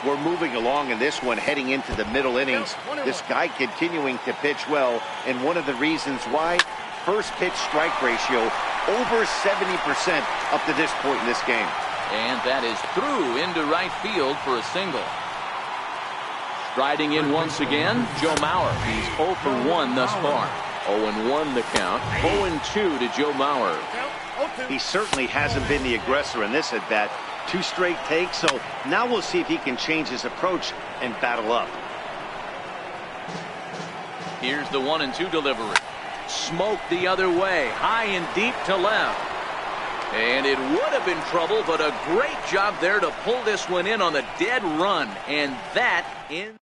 We're moving along in this one, heading into the middle innings. This guy continuing to pitch well, and one of the reasons why, first pitch strike ratio over 70% up to this point in this game. And that is through into right field for a single. Striding in once again, Joe Mauer. He's 0 for 1 thus far. 0-1 the count. 0-2 to Joe Mauer. He certainly hasn't been the aggressor in this at-bat. 2 straight takes, so now we'll see if he can change his approach and battle up. Here's the 1-2 delivery. Smoked the other way, high and deep to left. And it would have been trouble, but a great job there to pull this one in on the dead run. And that in.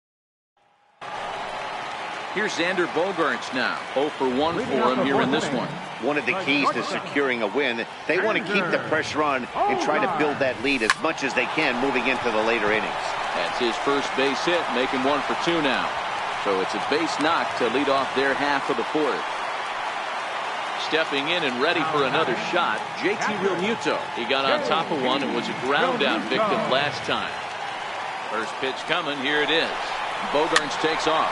Here's Xander Bogaerts now. 0 for 1 for him here in this one. One of the keys to securing a win, they want to keep the pressure on and try to build that lead as much as they can moving into the later innings. That's his first base hit, making 1 for 2 now. So it's a base knock to lead off their half of the 4th. Stepping in and ready for another shot, JT Realmuto. He got on top of one and was a ground down victim last time. First pitch coming, here it is. Bogaerts takes off,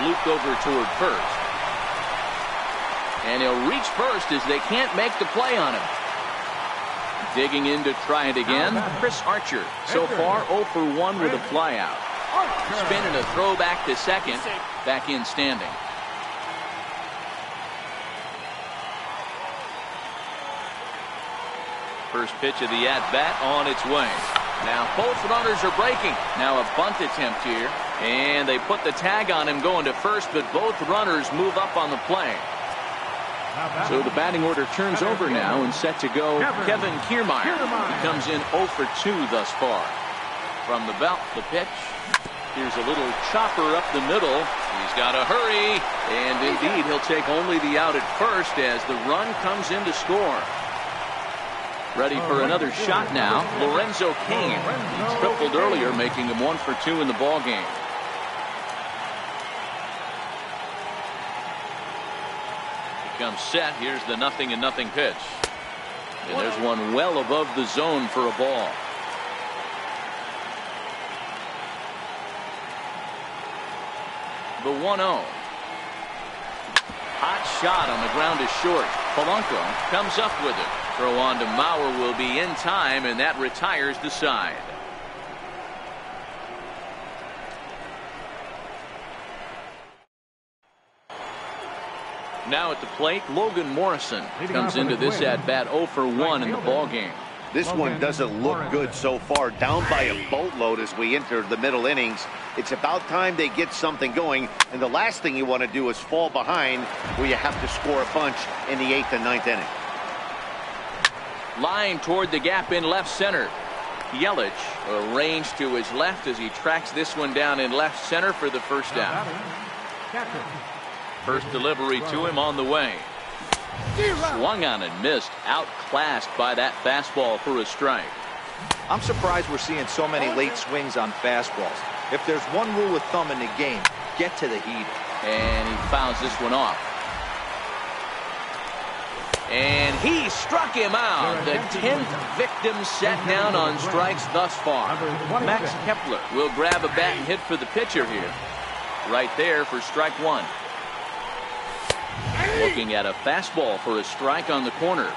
looped over toward first. And he'll reach first as they can't make the play on him. Digging in to try it again, Chris Archer. So far 0 for 1 with a flyout. Spinning a throw back to second, back in standing. First pitch of the at-bat on its way. Now both runners are breaking. Now a bunt attempt here. And they put the tag on him going to first, but both runners move up on the play. So the batting order turns over now and set to go Kevin Kiermaier. He comes in 0 for 2 thus far. From the belt, the pitch. Here's a little chopper up the middle. He's got to hurry. And indeed, he'll take only the out at first as the run comes in to score. Ready for another shot now, Lorenzo Cain. He tripled earlier, making him 1 for 2 in the ballgame. Comes set. Here's the 0-0 pitch. And there's one well above the zone for a ball. The 1-0. Hot shot on the ground is short. Polanco comes up with it. Throw on to Mauer will be in time, and that retires the side. Now at the plate, Logan Morrison comes into this at-bat 0 for 1 in the ballgame. This one doesn't look good so far. Down by a boatload as we enter the middle innings. It's about time they get something going, and the last thing you want to do is fall behind where you have to score a bunch in the 8th and 9th inning. Line toward the gap in left center. Yelich arranged to his left as he tracks this one down in left center for the first down. First delivery to him on the way. Swung on and missed. Outclassed by that fastball for a strike. I'm surprised we're seeing so many late swings on fastballs. If there's one rule of thumb in the game, get to the heat. And he fouls this one off. And he struck him out. The 10th victim set down on strikes thus far. Max Kepler will grab a bat and hit for the pitcher here. Right there for strike 1. Looking at a fastball for a strike on the corner.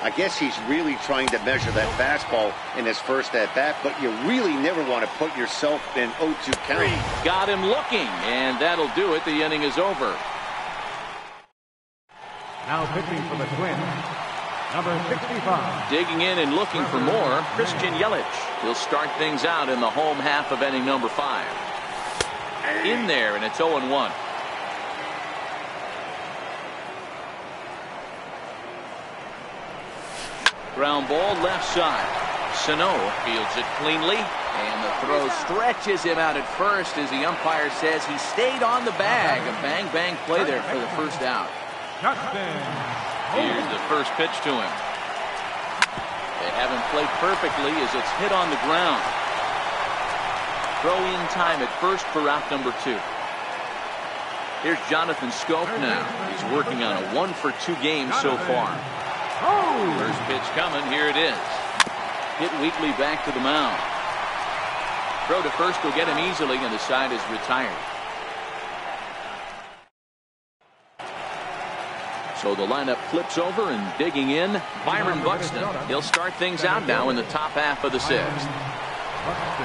I guess he's really trying to measure that fastball in his first at-bat, but you really never want to put yourself in 0-2 count. Got him looking, and that'll do it. The inning is over. Now pitching for the Twins, number 65. Digging in and looking for more, Christian Yelich. He'll start things out in the home half of inning number 5. In there, and it's 0-1. Ground ball left side. Sano fields it cleanly, and the throw stretches him out at first as the umpire says he stayed on the bag. A bang-bang play there for the first out. Here's the first pitch to him. They haven't played perfectly as it's hit on the ground. Throw in time at first for out number 2. Here's Jonathan Schoop now. He's working on a 1 for 2 game so far. First pitch coming, here it is. Hit weakly back to the mound. Throw to first will get him easily, and the side is retired. So the lineup flips over, and digging in, Byron Buxton. He'll start things out now in the top half of the 6th.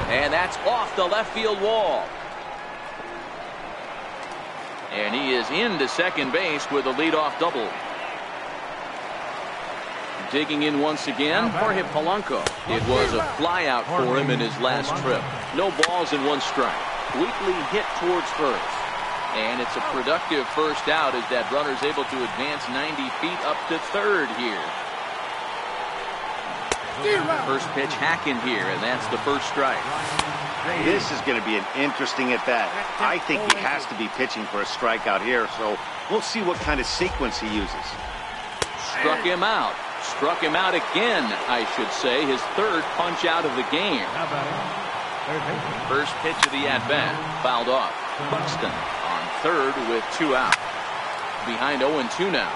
And that's off the left field wall. And he is into second base with a leadoff double. Digging in once again, Jorge Polanco. It was a flyout for him in his last trip. No balls and 1 strike. Weakly hit towards first. And it's a productive first out as that runner's able to advance 90 feet up to third here. First pitch hacking here, and that's the first strike. This is going to be an interesting at-bat. I think he has to be pitching for a strikeout here, so we'll see what kind of sequence he uses. Struck him out. Struck him out again, I should say. His 3rd punch out of the game. First pitch of the at-bat. Fouled off. Buxton on 3rd with 2 out. Behind 0-2 now.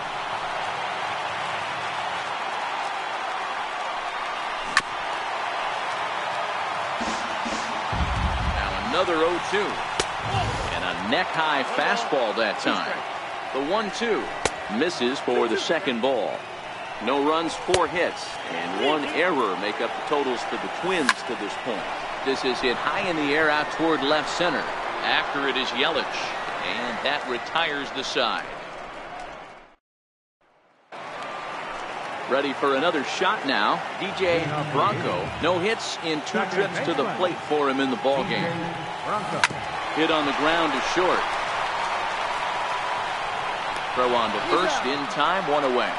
Another 0-2. And a neck-high fastball that time. The 1-2 misses for the 2nd ball. No runs, 4 hits, and 1 error make up the totals for the Twins to this point. This is hit high in the air out toward left center. After it is Yelich, and that retires the side. Ready for another shot now. DJ Bronco. No hits in 2 trips to the plate for him in the ballgame. Hit on the ground to short. Throw on to first in time, 1 away.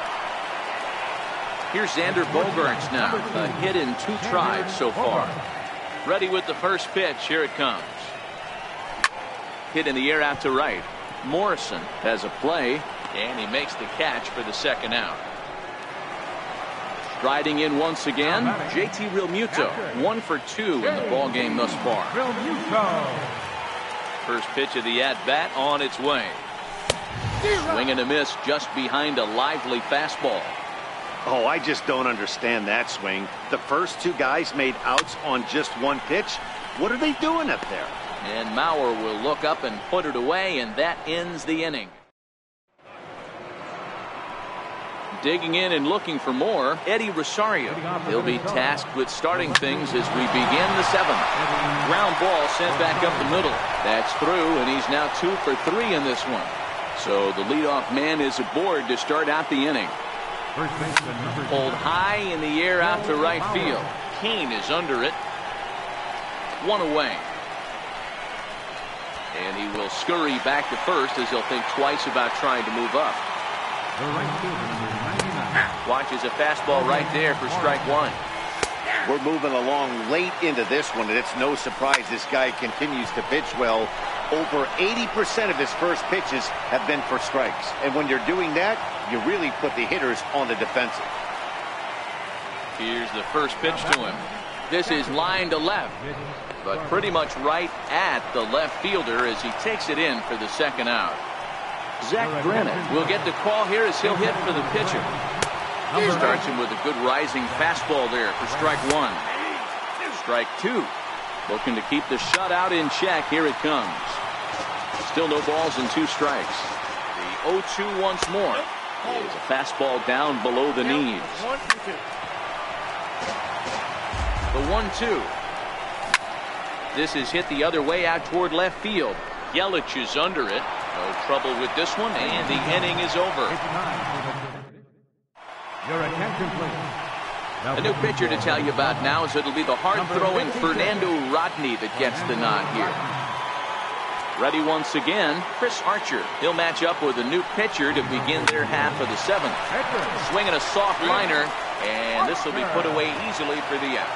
Here's Xander Bogaerts now. A hit in 2 tries so far. Ready with the first pitch. Here it comes. Hit in the air out to right. Morrison has a play, and he makes the catch for the 2nd out. Striding in once again, JT Realmuto. 1 for 2 in the ballgame thus far. First pitch of the at-bat on its way. Swing and a miss just behind a lively fastball. Oh, I just don't understand that swing. The first 2 guys made outs on just 1 pitch. What are they doing up there? And Mauer will look up and put it away, and that ends the inning. Digging in and looking for more, Eddie Rosario. He'll be tasked with starting things as we begin the 7th. Ground ball sent back up the middle. That's through, and he's now 2 for 3 in this one. So the leadoff man is aboard to start out the inning. Pulled high in the air out to right field. Kane is under it. 1 away. And he will scurry back to first as he'll think twice about trying to move up. Watches a fastball right there for strike 1. We're moving along late into this one, and it's no surprise this guy continues to pitch well. Over 80% of his first pitches have been for strikes. And when you're doing that, you really put the hitters on the defensive. Here's the first pitch to him. This is line to left, but pretty much right at the left fielder as he takes it in for the 2nd out. Zach Granite will get the call here as he'll hit for the pitcher. Starts him with a good rising fastball there for strike 1. Strike 2. Looking to keep the shutout in check. Here it comes. Still no balls and 2 strikes. The 0-2 once more. Is a fastball down below the knees. The 1-2. This is hit the other way out toward left field. Yelich is under it. No trouble with this one, and the inning is over. Your attention, please. A new pitcher to tell you about now is it'll be the hard-throwing Fernando Rodney that gets the nod here. Ready once again, Chris Archer. He'll match up with a new pitcher to begin their half of the 7th. Swinging a soft liner, and this will be put away easily for the out.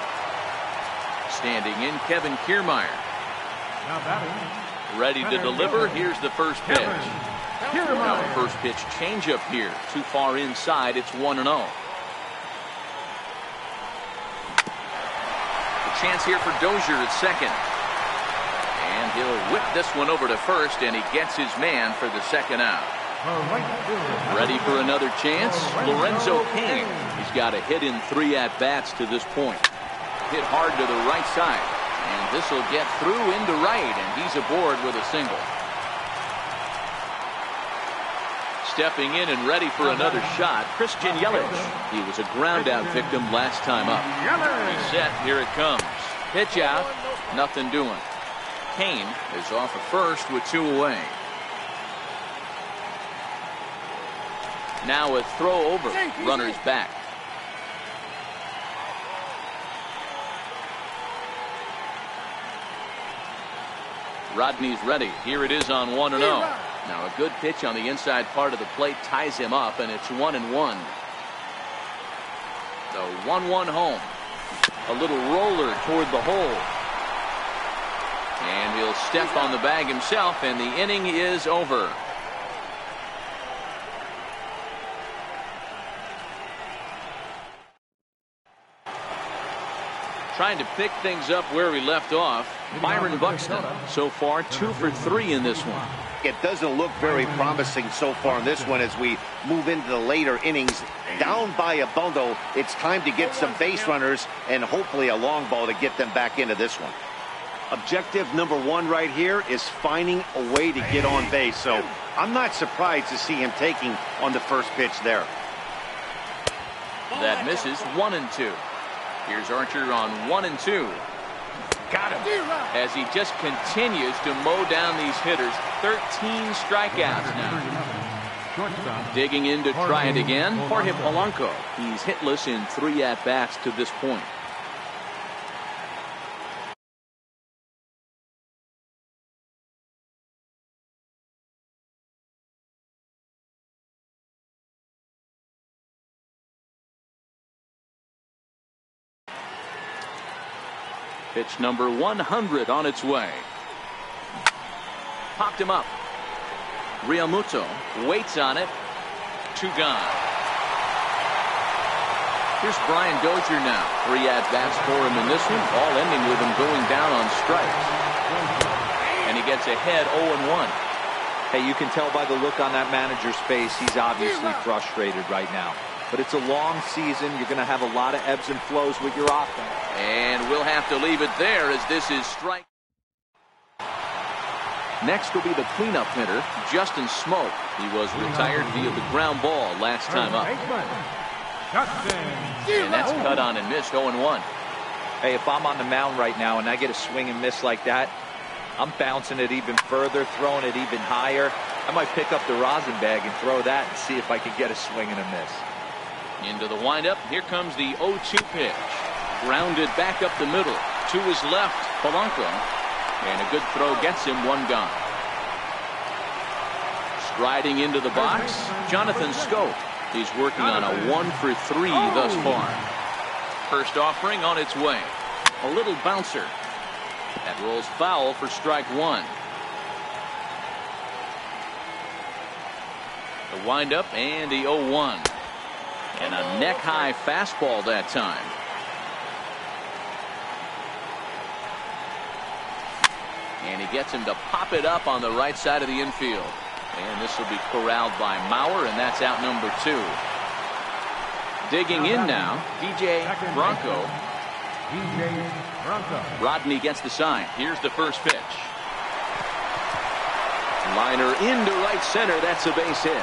Standing in, Kevin Kiermaier. Ready to deliver. Here's the first pitch. Now first pitch changeup here. Too far inside. It's 1-0. A chance here for Dozier at second. And he'll whip this one over to first, and he gets his man for the 2nd out. Ready for another chance. Lorenzo King. He's got a hit in 3 at-bats to this point. Hit hard to the right side. And this will get through into right, and he's aboard with a single. Stepping in and ready for another shot, Christian Yelich. He was a ground-out victim last time up. He's set. Here it comes. Pitch out. Nothing doing. Kane is off at first with 2 away. Now a throw over. Runners back. Rodney's ready. Here it is on 1-0. Now a good pitch on the inside part of the plate ties him up, and it's 1-1. The 1-1 home. A little roller toward the hole. And he'll step on the bag himself, and the inning is over. Trying to pick things up where we left off. Byron Buxton so far 2 for 3 in this one. It doesn't look very promising so far in this one as we move into the later innings. Down by a bundle, it's time to get some base runners and hopefully a long ball to get them back into this one. Objective number 1 right here is finding a way to get on base. So I'm not surprised to see him taking on the first pitch there. That misses. 1-2. Here's Archer on 1-2. Got him. As he just continues to mow down these hitters. 13 strikeouts now. Digging in to try it again. Jorge Polanco. He's hitless in 3 at-bats to this point. Pitch number 100 on its way. Popped him up. Realmuto waits on it. 2 gone. Here's Brian Dozier now. 3 at-bats for him in this one, all ending with him going down on strikes. And he gets ahead 0-1. Hey, you can tell by the look on that manager's face, he's obviously frustrated right now. But it's a long season. You're going to have a lot of ebbs and flows with your offense. And we'll have to leave it there as this is strike. Next will be the cleanup hitter, Justin Smoke. He was retired via the ground ball last time up. And that's cut on and missed 0-1. Hey, if I'm on the mound right now and I get a swing and miss like that, I'm bouncing it even further, throwing it even higher. I might pick up the rosin bag and throw that and see if I can get a swing and a miss. Into the windup. Here comes the 0-2 pitch. Grounded back up the middle. To his left, Polanco. And a good throw gets him 1 gone. Striding into the box, Jonathan Scope. He's working on a 1 for 3 thus far. First offering on its way. A little bouncer. That rolls foul for strike 1. The windup and the 0-1. And a neck-high fastball that time. And he gets him to pop it up on the right side of the infield. And this will be corralled by Mauer, and that's out number 2. Digging in now, DJ Bronco. Rodney gets the sign. Here's the first pitch. Liner into right center. That's a base hit.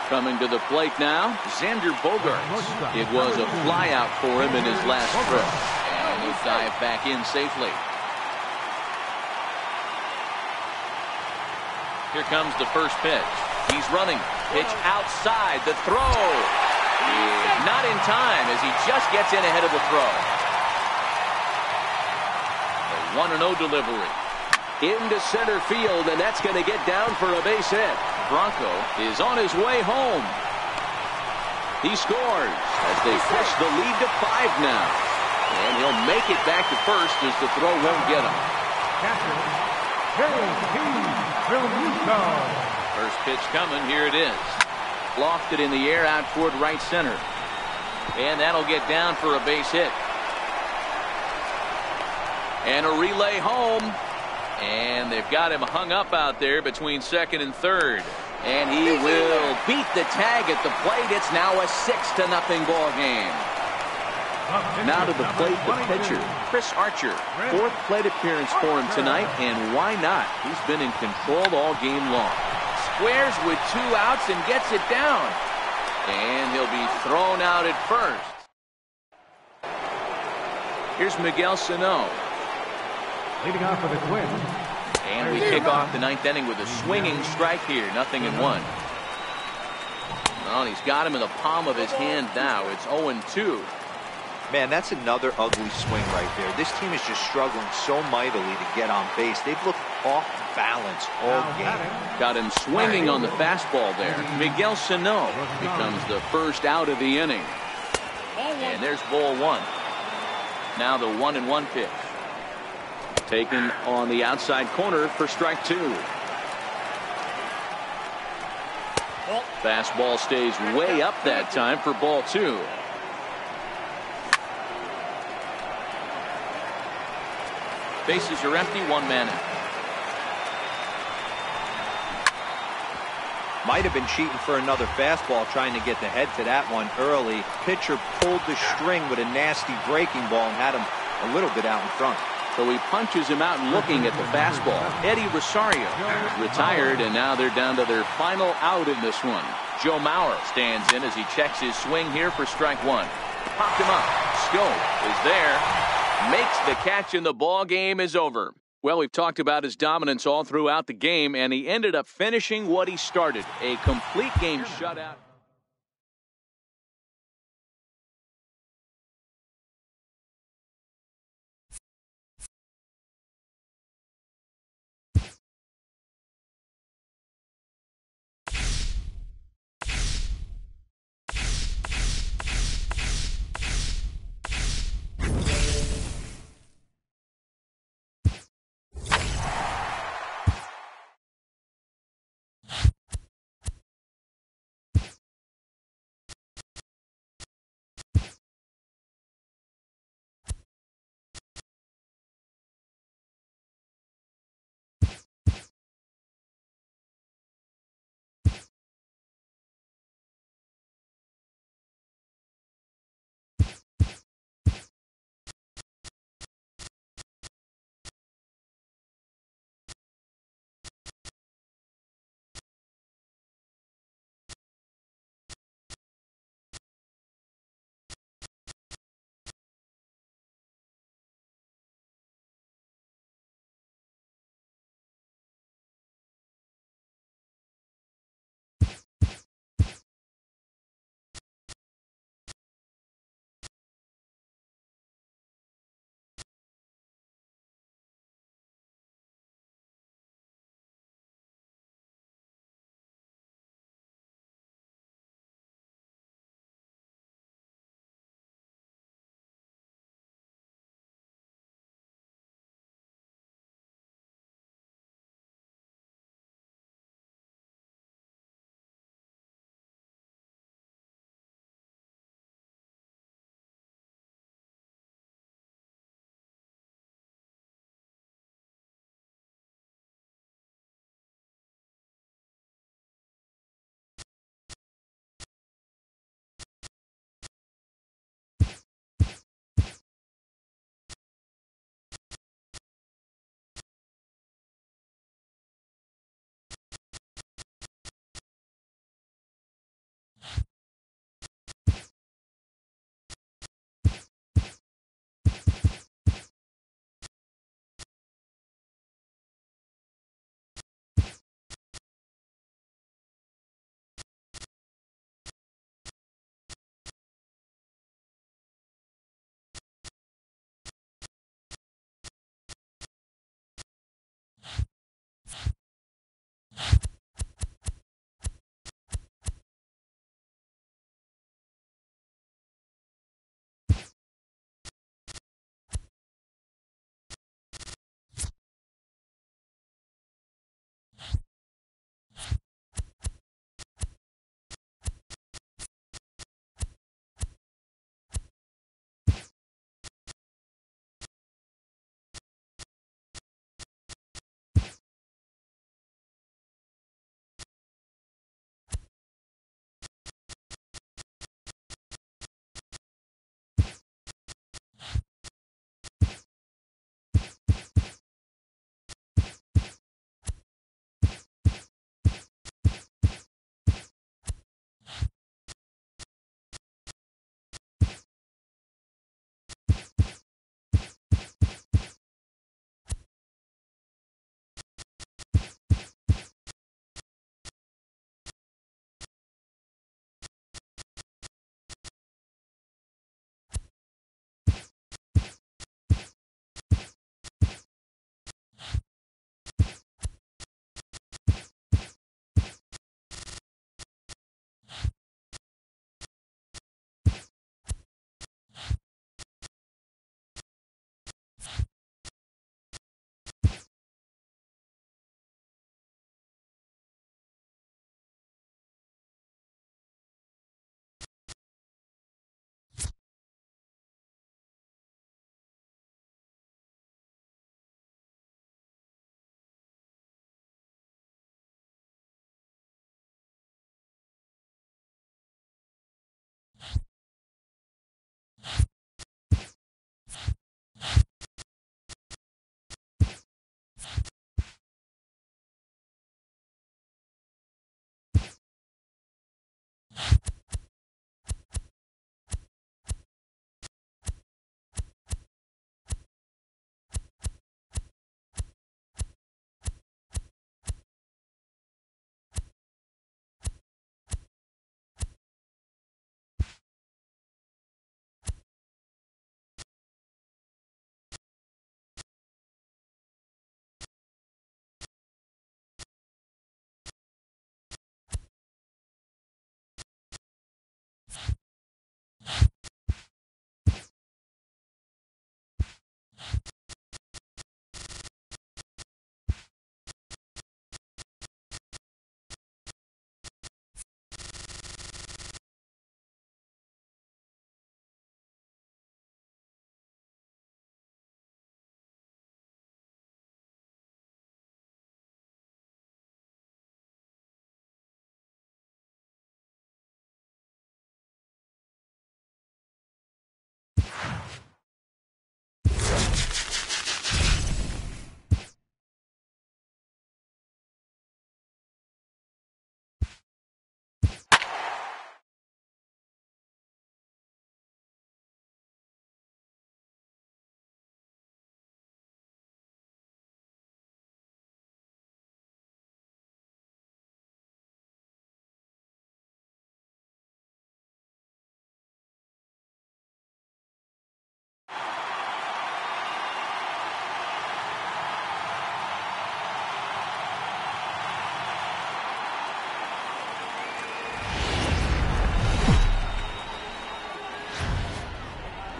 Coming to the plate now, Xander Bogaerts. It was a flyout for him in his last throw. And he'll dive back in safely. Here comes the first pitch. He's running. Pitch outside. The throw is not in time as he just gets in ahead of the throw. The 1-0 delivery. Into center field, and that's going to get down for a base hit. Bronco is on his way home. He scores as they push the lead to 5 now. And he'll make it back to first as the throw won't get him. First pitch coming. Here it is. Lofted in the air out toward right center. And that'll get down for a base hit. And a relay home. And they've got him hung up out there between second and third. And he will beat the tag at the plate. It's now a 6-0 ball game. Now to the plate, the pitcher, Chris Archer. 4th plate appearance for him tonight, and why not? He's been in control all game long. Squares with 2 outs and gets it down. And he'll be thrown out at first. Here's Miguel Sano. Leading off for the Twins. And we kick off the 9th inning with a swinging strike here. 0-1. Well, he's got him in the palm of his hand now. It's 0-2. Man, that's another ugly swing right there. This team is just struggling so mightily to get on base. They've looked off balance all game. Got him swinging on the fastball there. Miguel Sano becomes the first out of the inning. And there's ball one. Now the 1-1 pitch. Taken on the outside corner for strike two. Fastball stays way up that time for ball two. Bases are empty, one man out. Might have been cheating for another fastball, trying to get the head to that one early. Pitcher pulled the string with a nasty breaking ball and had him a little bit out in front. So he punches him out looking at the fastball. Eddie Rosario retired, and now they're down to their final out in this one. Joe Mauer stands in as he checks his swing here for strike one. Popped him up. Schoen is there. Makes the catch, and the ball game is over. Well, we've talked about his dominance all throughout the game, and he ended up finishing what he started. A complete game shutout.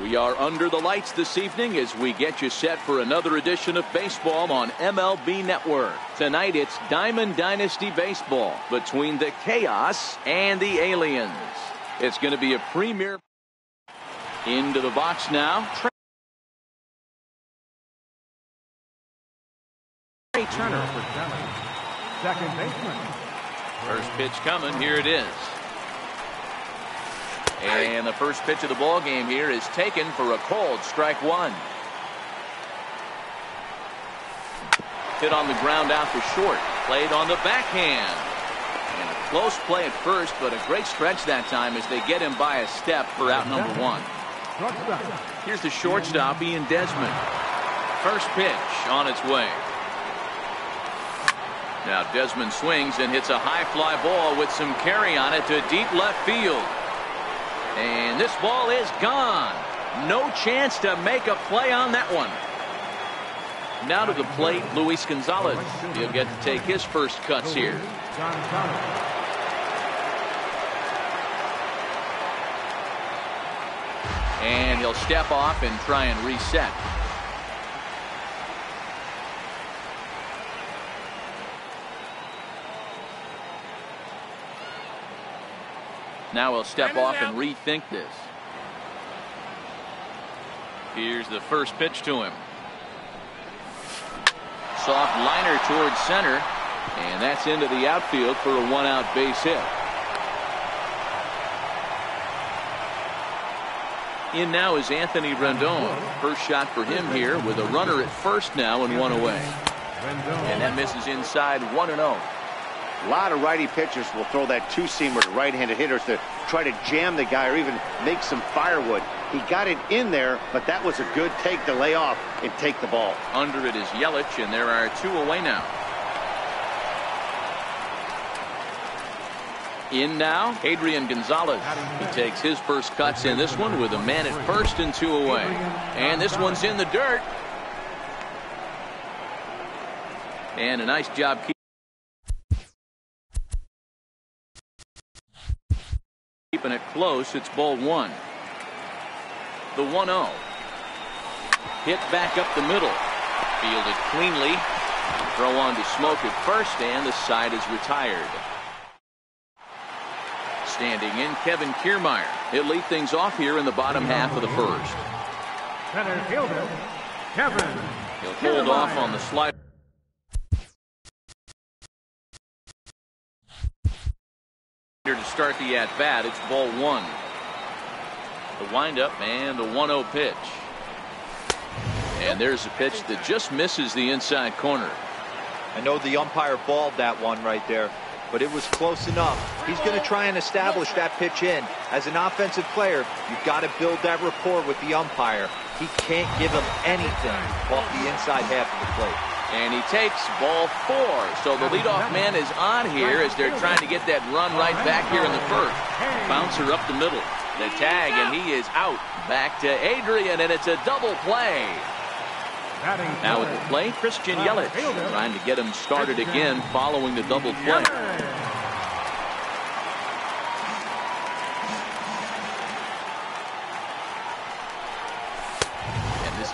We are under the lights this evening as we get you set for another edition of baseball on MLB Network. Tonight it's Diamond Dynasty Baseball between the Chaos and the Aliens. It's going to be a premier. Into the box now. Trey Turner. Second baseman. First pitch coming. Here it is. And the first pitch of the ball game here is taken for a cold strike one. Hit on the ground out to short. Played on the backhand. And a close play at first, but a great stretch that time as they get him by a step for out number one. Here's the shortstop, Ian Desmond. First pitch on its way. Now Desmond swings and hits a high fly ball with some carry on it to deep left field. And this ball is gone. No chance to make a play on that one. Now to the plate, Luis Gonzalez. He'll get to take his first cuts here. And he'll step off and try and reset. Now he'll step off and rethink this. Here's the first pitch to him. Soft liner towards center. And that's into the outfield for a one-out base hit. In now is Anthony Rendon. First shot for him here with a runner at first now and one away. And that misses inside 1-0. A lot of righty pitchers will throw that two-seamer to right-handed hitters to try to jam the guy or even make some firewood. He got it in there, but that was a good take to lay off and take the ball. Under it is Yelich, and there are two away now. In now, Adrian Gonzalez. He takes his first cuts in this one with a man at first and two away. And this one's in the dirt. And a nice job keeping it close. It's ball one. The 1-0. Hit back up the middle. Fielded cleanly. Throw on to Smoke at first, and the side is retired. Standing in, Kevin Kiermaier. He'll lead things off here in the bottom half of the first. Center fielder, Kevin. He'll hold off on the slider. To start the at-bat, it's ball one. The windup and the 1-0 pitch. And there's a pitch that just misses the inside corner. I know the umpire balled that one right there, but it was close enough. He's going to try and establish that pitch in. As an offensive player, you've got to build that rapport with the umpire. He can't give him anything off the inside half of the plate. And he takes ball four. So the leadoff man is on here as they're trying to get that run right back here in the first. Bouncer up the middle. The tag, and he is out. Back to Adrian, and it's a double play. Now at the plate, Christian Yelich trying to get him started again following the double play.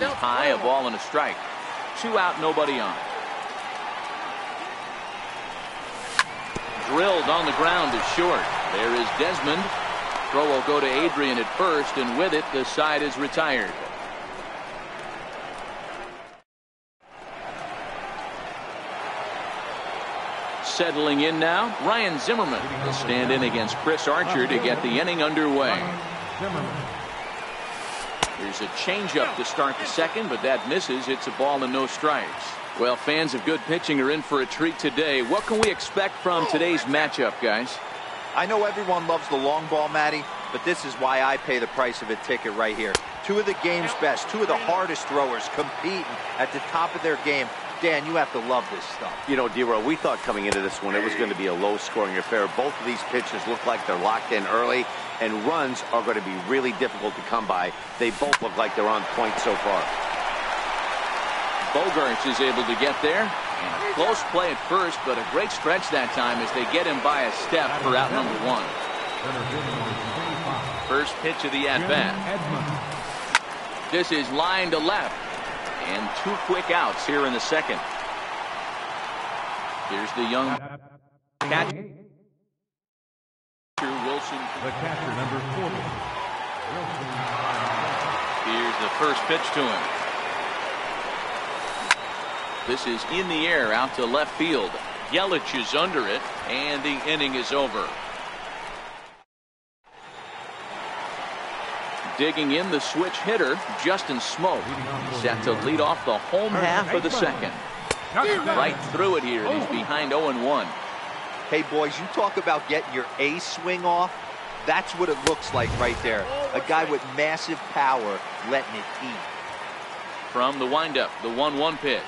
misses high, a ball and a strike. 2 out, nobody on. Drilled on the ground is short. There is Desmond. Throw will go to Adrian at first, and with it, the side is retired. Settling in now, Ryan Zimmerman will stand in against Chris Archer to get the inning underway. Here's a changeup to start the second, but that misses. It's a ball and no strikes. Well, fans of good pitching are in for a treat today. What can we expect from today's matchup, guys? I know everyone loves the long ball, Matty, but this is why I pay the price of a ticket right here. 2 of the game's best, 2 of the hardest throwers competing at the top of their game. Dan, you have to love this stuff. You know, D-Row, we thought coming into this one it was going to be a low-scoring affair. Both of these pitches look like they're locked in early, and runs are going to be really difficult to come by. They both look like they're on point so far. Bogarts is able to get there. And a close play at first, but a great stretch that time as they get him by a step for out number 1. First pitch of the at-bat. This is line to left. And 2 quick outs here in the second. Here's the young catcher, Wilson. The catcher, number 40. Here's the first pitch to him. This is in the air out to left field. Yelich is under it, and the inning is over. Digging in the switch hitter, Justin Smoke, set to lead off the home half of the second. Right through it here, and he's behind 0-1. Hey, boys, you talk about getting your A swing off. That's what it looks like right there. A guy with massive power letting it eat. From the windup, the 1-1 pitch.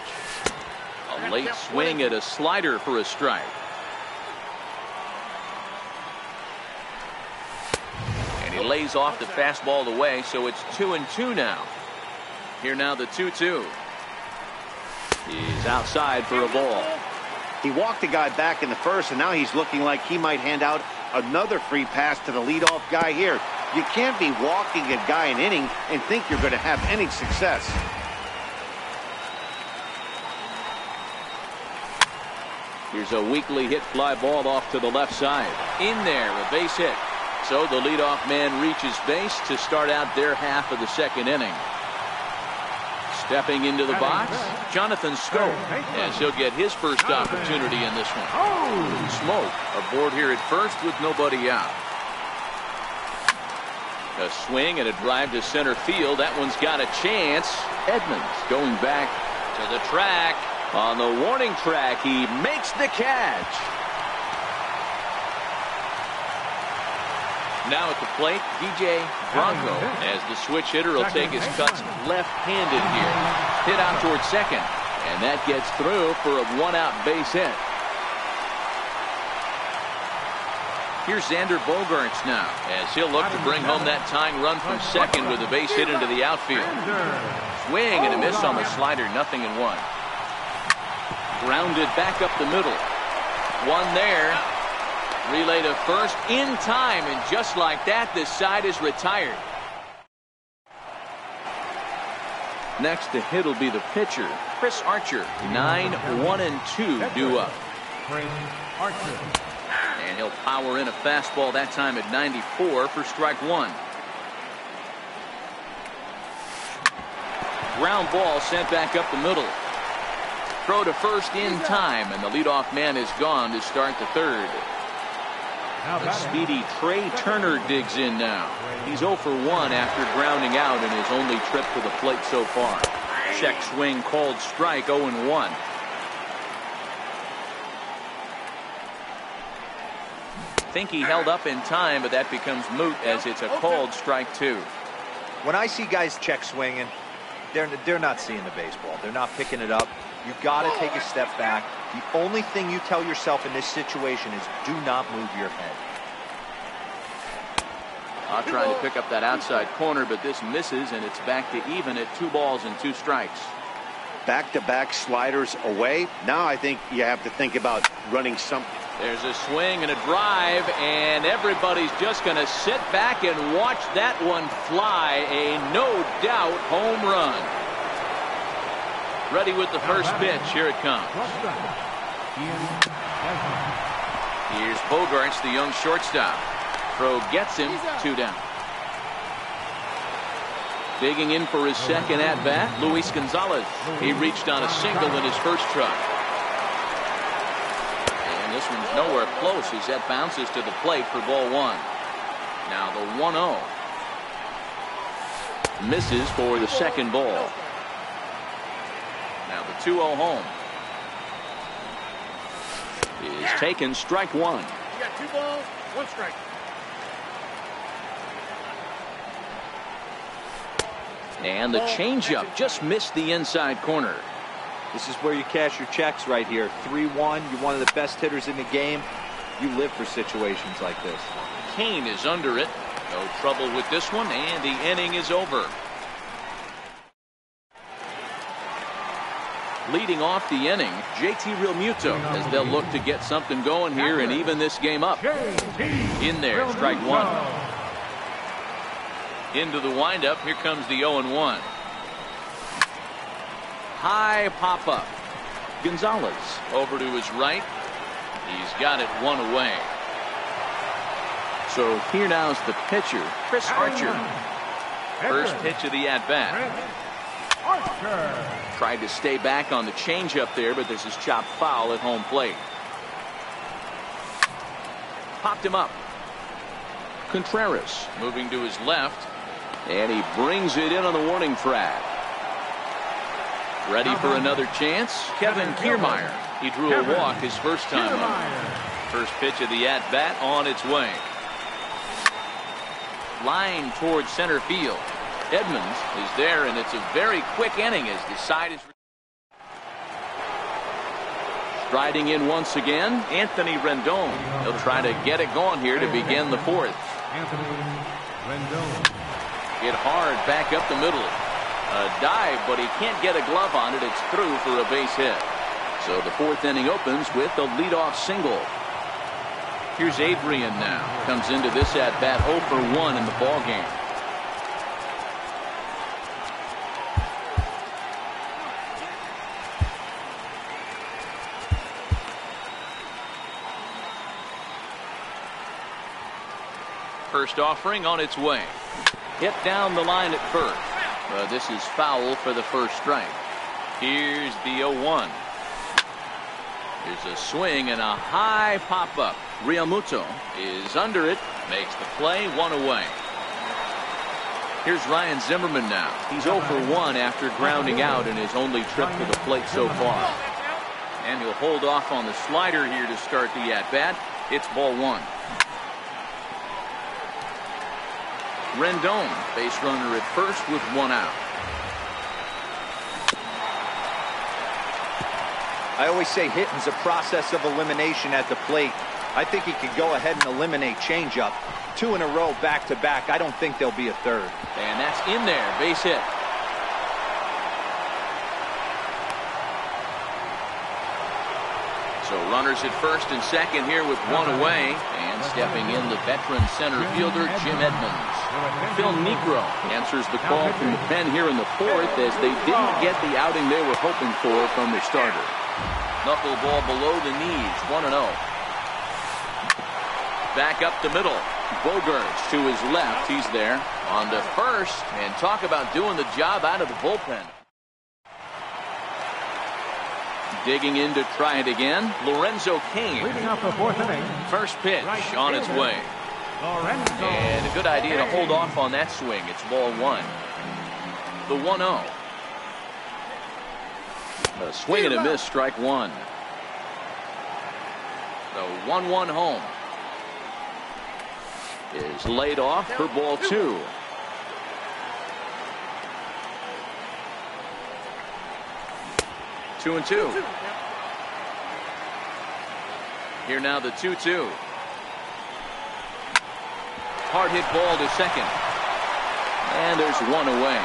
A late swing at a slider for a strike. He lays off the fastball away, so it's 2-2 now. Here now the 2-2. He's outside for a ball. He walked the guy back in the first, and now he's looking like he might hand out another free pass to the leadoff guy here. You can't be walking a guy an inning and think you're going to have any success. Here's a weakly hit fly ball off to the left side. In there, a base hit. So the leadoff man reaches base to start out their half of the second inning. Stepping into the box, Jonathan Schoop, as he'll get his first opportunity in this one. Smoke aboard here at first with nobody out. A swing and a drive to center field. That one's got a chance. Edmonds going back to the track. On the warning track, he makes the catch. Now at the plate, DJ Bronco, as the switch hitter will take his cuts left-handed here. Hit out towards second, and that gets through for a 1-out base hit. Here's Xander Bogaerts now, as he'll look to bring home that tying run from second with a base hit into the outfield. Swing and a miss on the slider, 0-1. Grounded back up the middle. One there. Relay to first in time, and just like that, this side is retired. Next to hit will be the pitcher, Chris Archer. 9-1-2 due up. Chris Archer. And he'll power in a fastball that time at 94 for strike one. Ground ball sent back up the middle. Throw to first in time, and the leadoff man is gone to start the third. The speedy Trey Turner digs in now. He's 0 for 1 after grounding out in his only trip to the plate so far. Check swing called strike, 0-1. Think he held up in time, but that becomes moot as it's a called strike 2. When I see guys check swinging, they're not seeing the baseball. They're not picking it up. You got to take a step back. The only thing you tell yourself in this situation is do not move your head. Trying to pick up that outside corner, but this misses, and it's back to even at 2 balls and 2 strikes. Back-to-back sliders away. Now I think you have to think about running something. There's a swing and a drive, and everybody's just going to sit back and watch that one fly. A no-doubt home run. Ready with the first pitch. Here it comes. Here's Bogarts, the young shortstop. Throw gets him. 2 down. Digging in for his second at-bat, Luis Gonzalez. He reached on a single in his first try. And this one's nowhere close as that bounces to the plate for ball 1. Now the 1-0. Misses for the second ball. Now the 2-0 home. Is taken, strike 1. You got 2 balls, 1 strike. And the changeup just missed the inside corner. This is where you cash your checks right here. 3-1. You're one of the best hitters in the game. You live for situations like this. Kane is under it. No trouble with this one, and the inning is over. Leading off the inning, JT Realmuto, as they'll look to get something going here and even this game up. In there, strike 1. Into the windup, here comes the 0-1. High pop-up. Gonzalez over to his right. He's got it 1 away. So here now is the pitcher, Chris Archer. First pitch of the at-bat. Tried to stay back on the changeup there, but this is chopped foul at home plate. Popped him up. Contreras moving to his left, and he brings it in on the warning track. Ready for another chance? Kevin Kiermaier. He drew a walk his first time up. First pitch of the at-bat on its way. Line towards center field. Edmonds is there, and it's a very quick inning as the side is striding in once again. Anthony Rendon. He'll try to get it going here to begin the 4th. Hit hard back up the middle. A dive, but he can't get a glove on it. It's through for a base hit. So the 4th inning opens with a leadoff single. Here's Adrian now. Comes into this at bat 0 for 1 in the ball game. First offering on its way. Hit down the line at first. This is foul for the first strike. Here's the 0-1. There's a swing and a high pop-up. Realmuto is under it. Makes the play, 1 away. Here's Ryan Zimmerman now. He's 0 for 1 after grounding out in his only trip to the plate so far. And he'll hold off on the slider here to start the at-bat. It's ball 1. Rendon, base runner at first with 1 out. I always say hitting's a process of elimination at the plate. I think he could go ahead and eliminate changeup. 2 in a row back to back. I don't think there'll be a third. And that's in there. Base hit. So runners at first and second here with 1 away. And stepping in the veteran center fielder, Jim Edmonds. Phil Negro answers the call from the pen here in the 4th as they didn't get the outing they were hoping for from their starter. Knuckleball below the knees, 1-0. Back up the middle. Bogarts to his left. He's there on to first. And talk about doing the job out of the bullpen. Digging in to try it again. Lorenzo Kane. Leading off the 4th inning. First pitch on its way. And a good idea to hold off on that swing. It's ball 1. The 1-0. A swing and a miss, strike 1. The 1-1 home is laid off for ball 2. Two and 2. Here now the 2-2. Hard hit ball to second. And there's 1 away.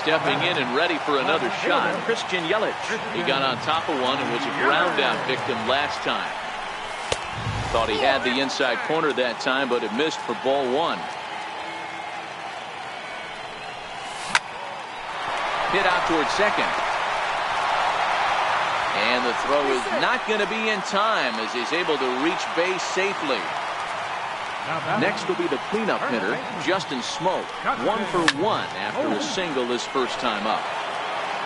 Stepping in and ready for another shot, Christian Yelich. He got on top of one and was a ground out victim last time. Thought he had the inside corner that time, but it missed for ball 1. Hit out towards second. And the throw is not going to be in time as he's able to reach base safely. Next will be the cleanup hitter, Justin Smoke. 1 for 1 after a single his first time up.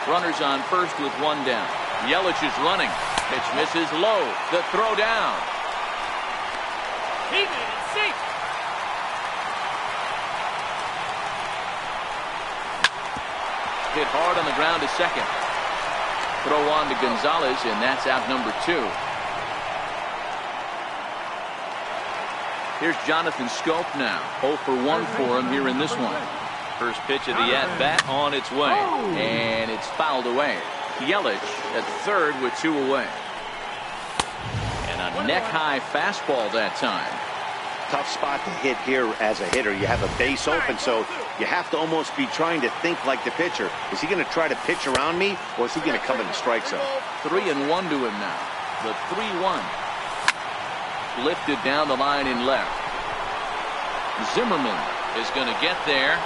Runners on first with one down. Yelich is running. Pitch misses low. The throw down. Keep it in safe. Hit hard on the ground to second. Throw on to Gonzalez, and that's out number 2. Here's Jonathan Scope now. 0 for 1 for him here in this one. First pitch of the at-bat on its way, and it's fouled away. Yelich at third with 2 away. And a neck-high fastball that time. Tough spot to hit here as a hitter. You have a base open, so you have to almost be trying to think like the pitcher. Is he going to try to pitch around me, or is he going to come in the strike zone? 3-1 to him now. The 3-1. Lifted down the line in left. Zimmerman is going to get there.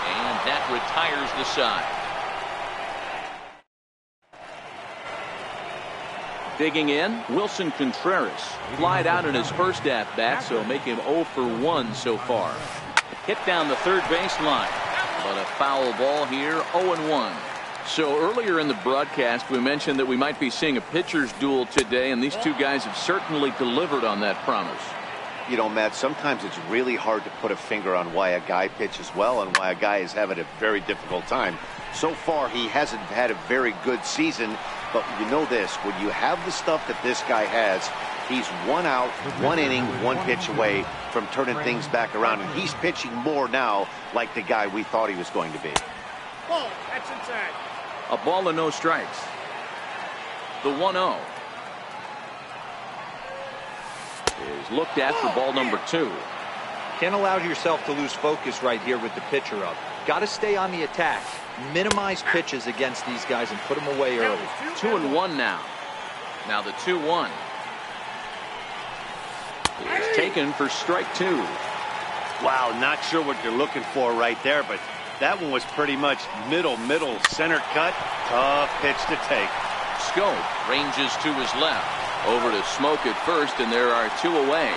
And that retires the side. Digging in, Wilson Contreras. Flied out in his first at-bat, so make him 0 for 1 so far. Hit down the third baseline. But a foul ball here, 0-1. So earlier in the broadcast, we mentioned that we might be seeing a pitcher's duel today, and these two guys have certainly delivered on that promise. You know, Matt, sometimes it's really hard to put a finger on why a guy pitches well and why a guy is having a very difficult time. So far, he hasn't had a very good season, but you know this, when you have the stuff that this guy has, he's 1 out, 1 inning, 1 pitch away from turning things back around, and he's pitching more now like the guy we thought he was going to be. Ball, that's inside. A ball and no strikes. The 1-0 is looked at for ball number 2. Can't allow yourself to lose focus right here with the pitcher up. Got to stay on the attack. Minimize pitches against these guys and put them away early. 2-1 now. Now the 2-1 is taken for strike 2. Wow, not sure what you're looking for right there, but that one was pretty much middle, center cut. Tough pitch to take. Scope ranges to his left. Over to Smoke at first, and there are 2 away.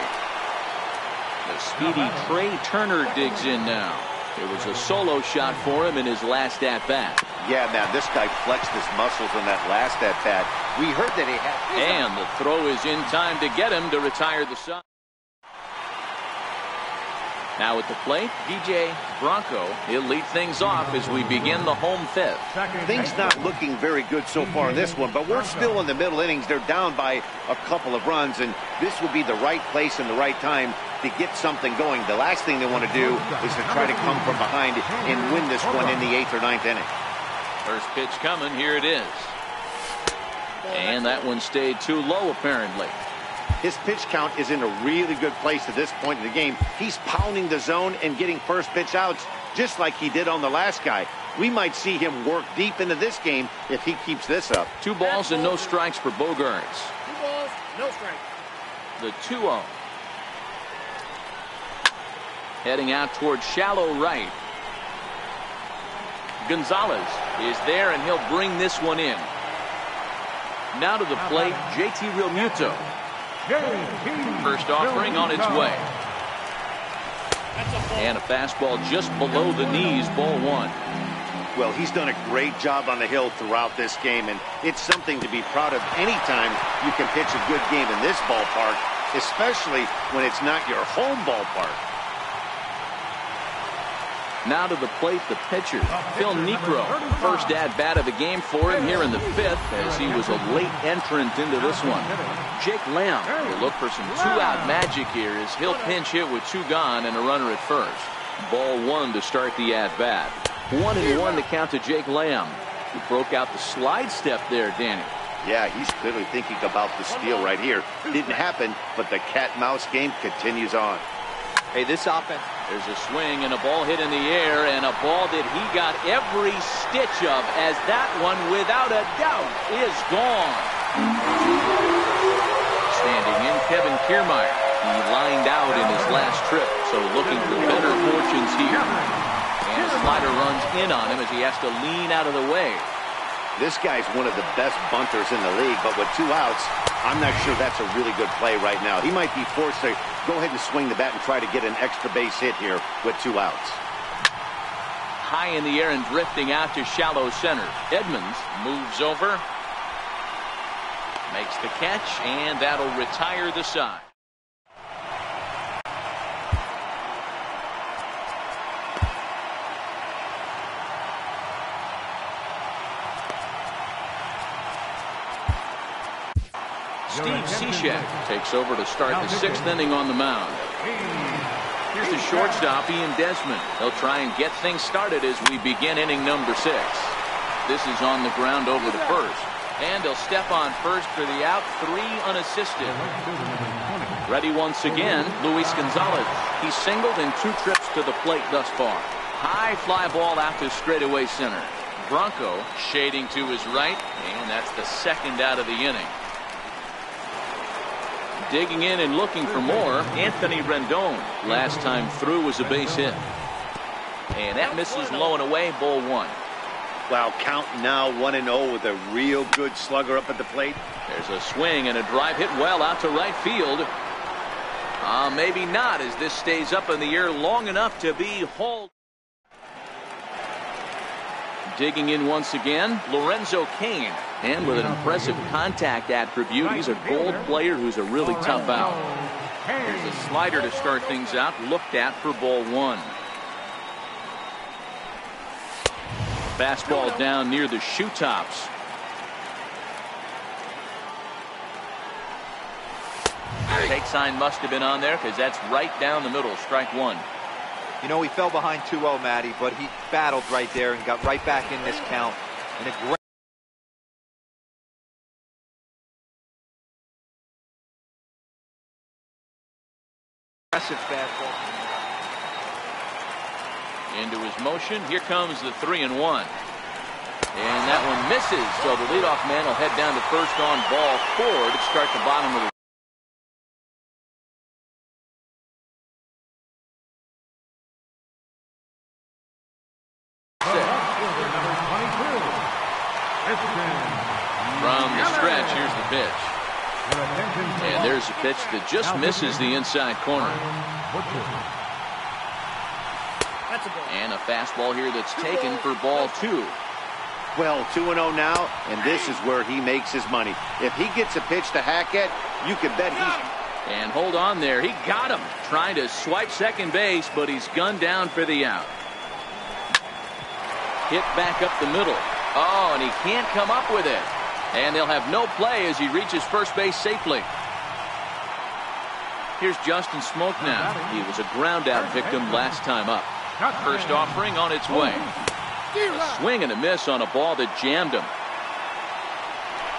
The speedy Trey Turner digs in now. It was a solo shot for him in his last at-bat. Yeah, man, this guy flexed his muscles in that last at-bat. We heard that he had... And the throw is in time to get him to retire the side. Now at the plate, DJ Bronco. He'll lead things off as we begin the home 5th. Things not looking very good so far in this one, but we're still in the middle innings. They're down by a couple of runs, and this would be the right place and the right time to get something going. The last thing they want to do is to try to come from behind and win this one in the 8th or 9th inning. First pitch coming. Here it is. And that one stayed too low, apparently. His pitch count is in a really good place at this point in the game. He's pounding the zone and getting first pitch outs just like he did on the last guy. We might see him work deep into this game if he keeps this up. 2 balls and no strikes for Bogaerts. 2 balls, no strikes. The 2-0. Heading out towards shallow right. Gonzalez is there, and he'll bring this one in. Now to the plate, JT Realmuto. First offering on its way. And a fastball just below the knees, ball 1. Well, he's done a great job on the hill throughout this game, and it's something to be proud of anytime you can pitch a good game in this ballpark, especially when it's not your home ballpark. Now to the plate, the pitcher, Phil Niekro. First at-bat of the game for him here in the 5th, as he was a late entrant into this one. Jake Lamb will look for some 2-out magic here as he'll pinch hit with 2 gone and a runner at first. Ball 1 to start the at-bat. 1-1 to count to Jake Lamb, who broke out the slide step there, Danny. Yeah, he's clearly thinking about the steal right here. Didn't happen, but the cat-mouse game continues on. Hey, this offense. There's a swing and a ball hit in the air, and a ball that he got every stitch of, as that one, without a doubt, is gone. Standing in, Kevin Kiermaier. He lined out in his last trip, so looking for better fortunes here. And a slider runs in on him as he has to lean out of the way. This guy's one of the best bunters in the league, but with 2 outs, I'm not sure that's a really good play right now. He might be forced to go ahead and swing the bat and try to get an extra base hit here with 2 outs. High in the air and drifting out to shallow center. Edmonds moves over, makes the catch, and that'll retire the side. Steve Cishek takes over to start the 6th inning on the mound. Here's the shortstop, Ian Desmond. He'll try and get things started as we begin inning number 6. This is on the ground over the first. And he'll step on first for the out, 3 unassisted. Ready once again, Luis Gonzalez. He's singled in 2 trips to the plate thus far. High fly ball out to straightaway center. Bronco shading to his right, and that's the 2nd out of the inning. Digging in and looking for more, Anthony Rendon. Last time through was a base hit. And that misses low and away, ball 1. Wow, count now 1-0 with a real good slugger up at the plate. There's a swing and a drive hit well out to right field. Maybe not, as this stays up in the air long enough to be hauled. Digging in once again, Lorenzo Cain. And with an impressive contact attribute, he's a gold player who's a really tough out. Here's a slider to start things out, looked at for ball 1. Fastball down near the shoe tops. Take sign must have been on there because that's right down the middle. Strike 1. You know, he fell behind 2-0, Matty, but he battled right there and got right back in this count. And a great aggressive fastball. Into his motion. Here comes the 3-1. And that one misses. So the leadoff man will head down to first on ball 4 to start the bottom of the. From the stretch, here's the pitch. And there's a pitch that just misses the inside corner. And a fastball here that's taken for ball 2. Well, 2-0 now, and this is where he makes his money. If he gets a pitch to Hackett, you can bet he's... And hold on there. He got him. Trying to swipe second base, but he's gunned down for the out. Hit back up the middle. Oh, and he can't come up with it. And they'll have no play as he reaches first base safely. Here's Justin Smoke now. He was a ground-out victim last time up. First offering on its way. A swing and a miss on a ball that jammed him.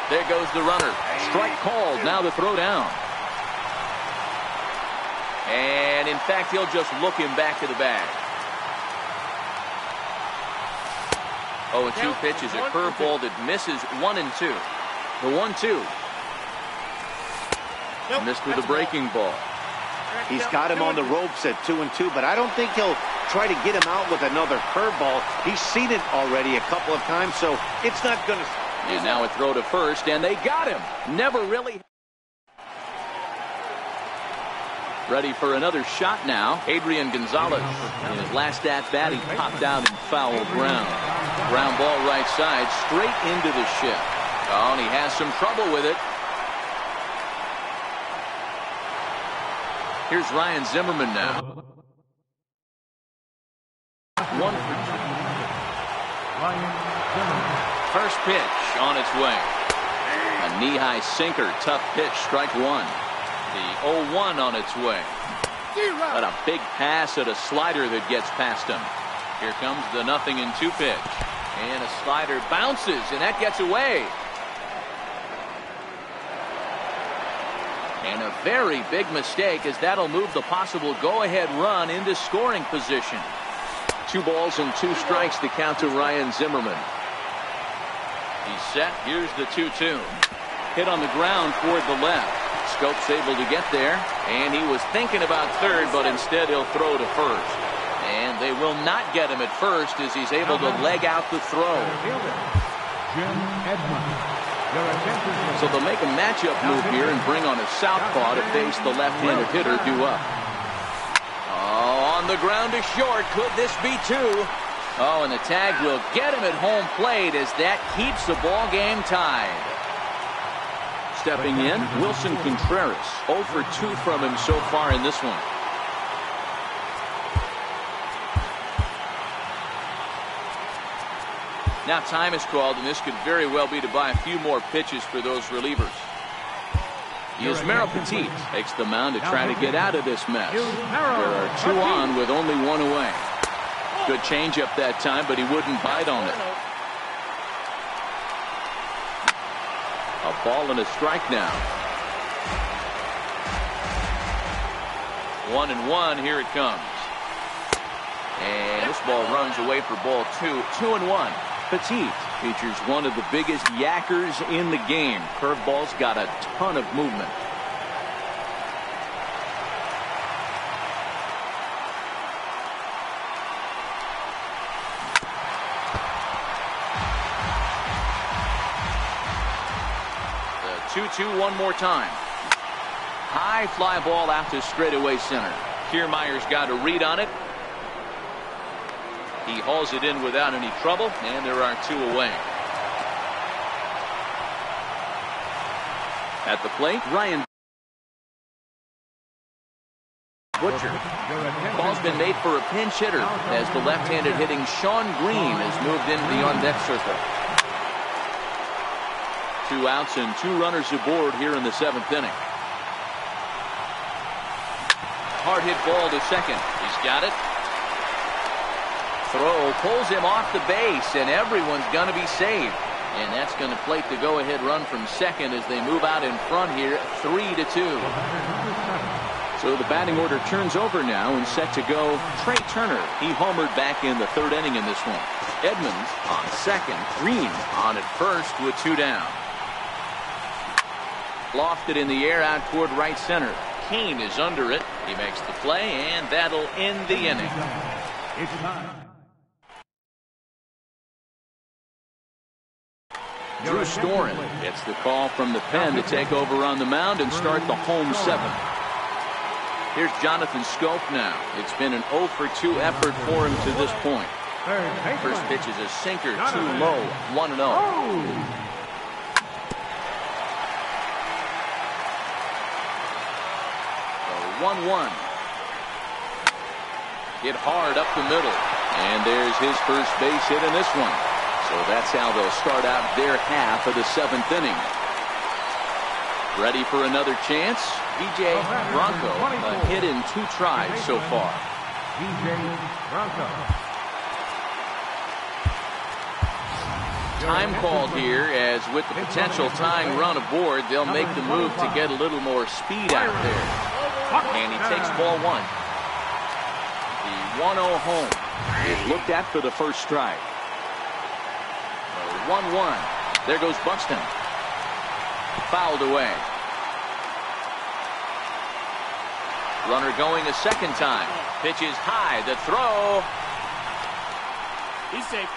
There goes the runner. Strike called. Now the throw down. And in fact, he'll just look him back to the bag. 0-2 pitch is a curveball that misses 1 and 2. The 1-2. Missed with a breaking ball. He's got him on the ropes at 2-2, but I don't think he'll try to get him out with another curveball. He's seen it already a couple of times, so it's not going to... And now a throw to first, and they got him. Never really... Ready for another shot now. Adrian Gonzalez. In his last at-bat, he popped out in foul ground. Ground ball right side, straight into the shift. Oh, and he has some trouble with it. Here's Ryan Zimmerman now. 1 for 2. First pitch on its way. A knee-high sinker, tough pitch, strike 1. The 0-1 on its way. But a big pass at a slider that gets past him. Here comes the 0-2 pitch. And a slider bounces, and that gets away. And a very big mistake, as that'll move the possible go-ahead run into scoring position. 2 balls and 2 strikes to count to Ryan Zimmerman. He's set. Here's the 2-2. Hit on the ground toward the left. Scope's able to get there, and he was thinking about third, but instead he'll throw to first. And they will not get him at first as he's able to leg out the throw. So they'll make a matchup move here and bring on a southpaw to face the left-handed hitter due up. Oh, on the ground to short. Could this be two? Oh, and the tag will get him at home plate as that keeps the ball game tied. Stepping in, Wilson Contreras. 0 for 2 from him so far in this one. Now time is called, and this could very well be to buy a few more pitches for those relievers. Yusmeiro Petit takes the mound to try to get out of this mess. There are 2 on with only 1 away. Good changeup that time, but he wouldn't bite on it. A ball and a strike now. 1-1, here it comes. And this ball runs away for ball 2. 2-1. Petit features one of the biggest yackers in the game. Curveball's got a ton of movement. The 2-2 one more time. High fly ball out to straightaway center. Kiermaier's got a read on it. He hauls it in without any trouble, and there are 2 away. At the plate, Ryan Butcher. Ball's been made for a pinch hitter as the left-handed hitting Sean Green has moved into the on-deck circle. 2 outs and 2 runners aboard here in the 7th inning. Hard hit ball to second. He's got it. Throw pulls him off the base, and everyone's going to be saved. And that's going to plate the go-ahead run from second as they move out in front here, 3-2. So the batting order turns over now and set to go. Trey Turner, he homered back in the 3rd inning in this one. Edmonds on second, Green on at first with 2 down. Lofted in the air out toward right center. Kane is under it. He makes the play, and that'll end the inning. It's time. Drew Storen gets the call from the pen to take over on the mound and start the home 7th. Here's Jonathan Scope now. It's been an 0 for 2 effort for him to this point. First pitch is a sinker, too low, 1-0. 1-1. Hit hard up the middle. And there's his first base hit in this one. So that's how they'll start out their half of the 7th inning. Ready for another chance? DJ Bronco, a hit in 2 tries so far. DJ Bronco. Time called here, as with the potential tying run aboard, they'll make the move to get a little more speed out there. And he takes ball 1. The 1-0 home is looked at for the first strike. 1-1. There goes Buxton. Fouled away. Runner going a second time. Pitch is high. The throw. He's safe.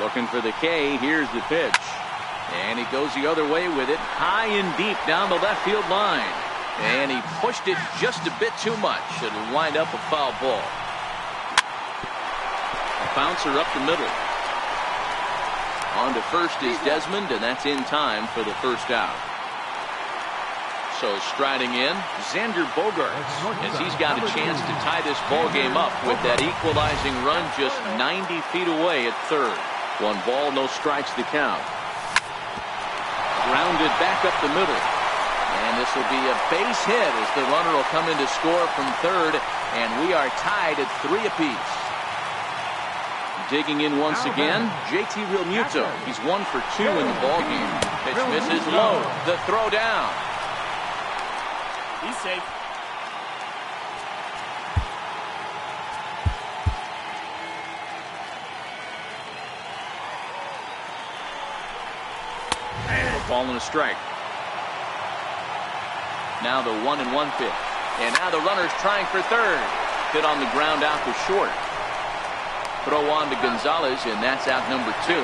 Looking for the K. Here's the pitch. And he goes the other way with it. High and deep down the left field line. And he pushed it just a bit too much. It'll wind up a foul ball. A bouncer up the middle. On to first is Desmond, and that's in time for the first out. So striding in, Xander Bogaerts, as he's got a chance to tie this ball game up with that equalizing run just 90 feet away at third. 1 ball, no strikes to count. Grounded back up the middle. And this will be a base hit as the runner will come in to score from third, and we are tied at 3 apiece. Digging in once again, JT Realmuto. He's 1 for 2 in the ballgame. Pitch misses low. The throw down. He's safe. Ball and a strike. Now the 1-1 pitch. And now the runner's trying for third. Hit on the ground out to short. Throw on to Gonzalez, and that's out number 2.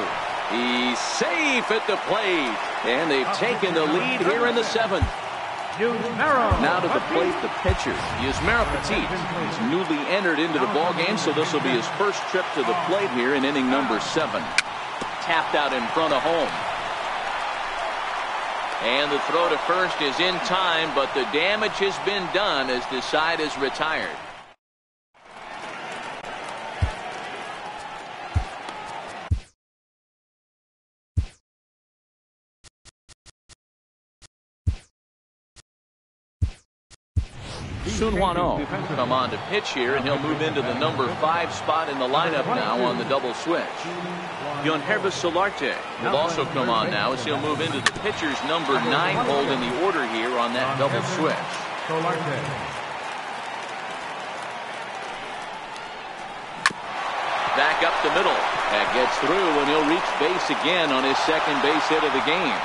He's safe at the plate. And they've taken the lead here in the 7th. Now to the plate, the pitcher, Yusmeiro Petit. He's newly entered into the ballgame, so this will be his first trip to the plate here in inning number 7. Tapped out in front of home. And the throw to first is in time, but the damage has been done as the side is retired. Sun Hwan-oh come on to pitch here, and he'll move into the number 5 spot in the lineup now on the double switch. Yonhervis Solarte will also come on now as he'll move into the pitcher's number 9 hold in the order here on that double switch. Back up the middle. That gets through, and he'll reach base again on his second base hit of the game.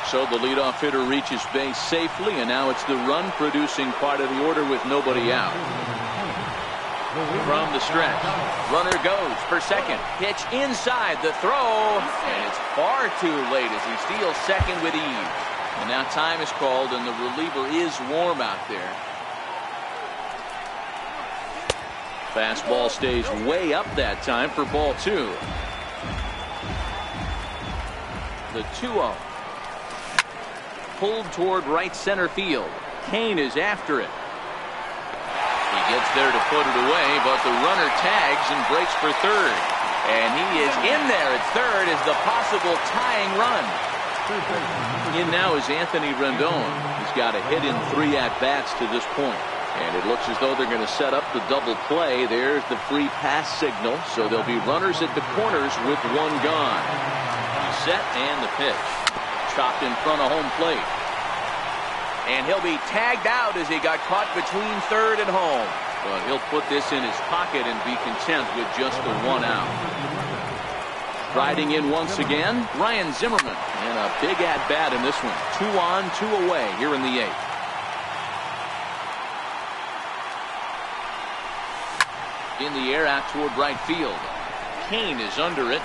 So the leadoff hitter reaches base safely, and now it's the run-producing part of the order with nobody out. From the stretch, runner goes for second. Pitch inside the throw, and it's far too late as he steals second with ease. And now time is called, and the reliever is warm out there. Fastball stays way up that time for ball 2. The 2-0. Pulled toward right center field. Kane is after it. He gets there to put it away, but the runner tags and breaks for third. And he is in there at third as the possible tying run. In now is Anthony Rendon. He's got a hit in 3 at-bats to this point. And it looks as though they're going to set up the double play. There's the free pass signal. So there'll be runners at the corners with 1 gone. He's set and the pitch. Chopped in front of home plate. And he'll be tagged out as he got caught between third and home. But he'll put this in his pocket and be content with just the 1 out. Riding in once again, Ryan Zimmerman. And a big at-bat in this one. 2 on, 2 away here in the 8th. In the air out toward right field. Kane is under it.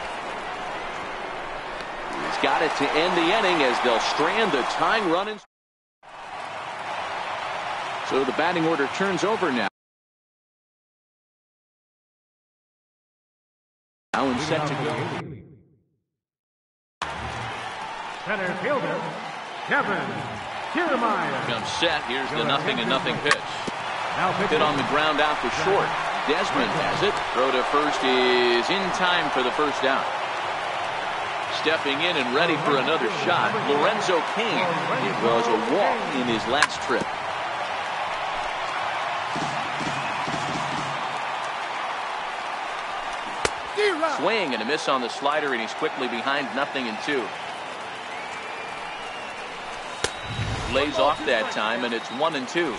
He's got it to end the inning as they'll strand the tying run. So the batting order turns over now. Now and set to go. Center fielder, Kevin Kiermaier. Comes set. Here's the 0-0 pitch. Now Hit on the ground out to short. Desmond has it. Throw to first is in time for the first out. Stepping in and ready for another shot, Lorenzo Cain. It was a walk in his last trip. Swing and a miss on the slider, and he's quickly behind 0-2. Lays off that time, and it's 1-2.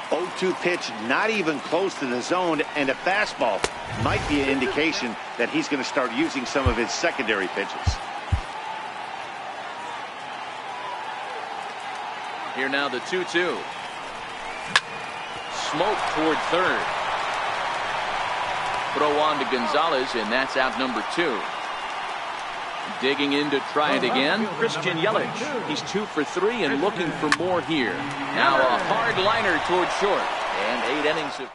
0-2 pitch, not even close to the zone, and a fastball might be an indication that he's going to start using some of his secondary pitches. Here now the 2-2. Smoke toward third. Throw on to Gonzalez, and that's out number 2. Digging in to try it again, Christian Yelich. He's 2 for 3 and looking for more here. Now a hard liner toward short, and 8 innings of.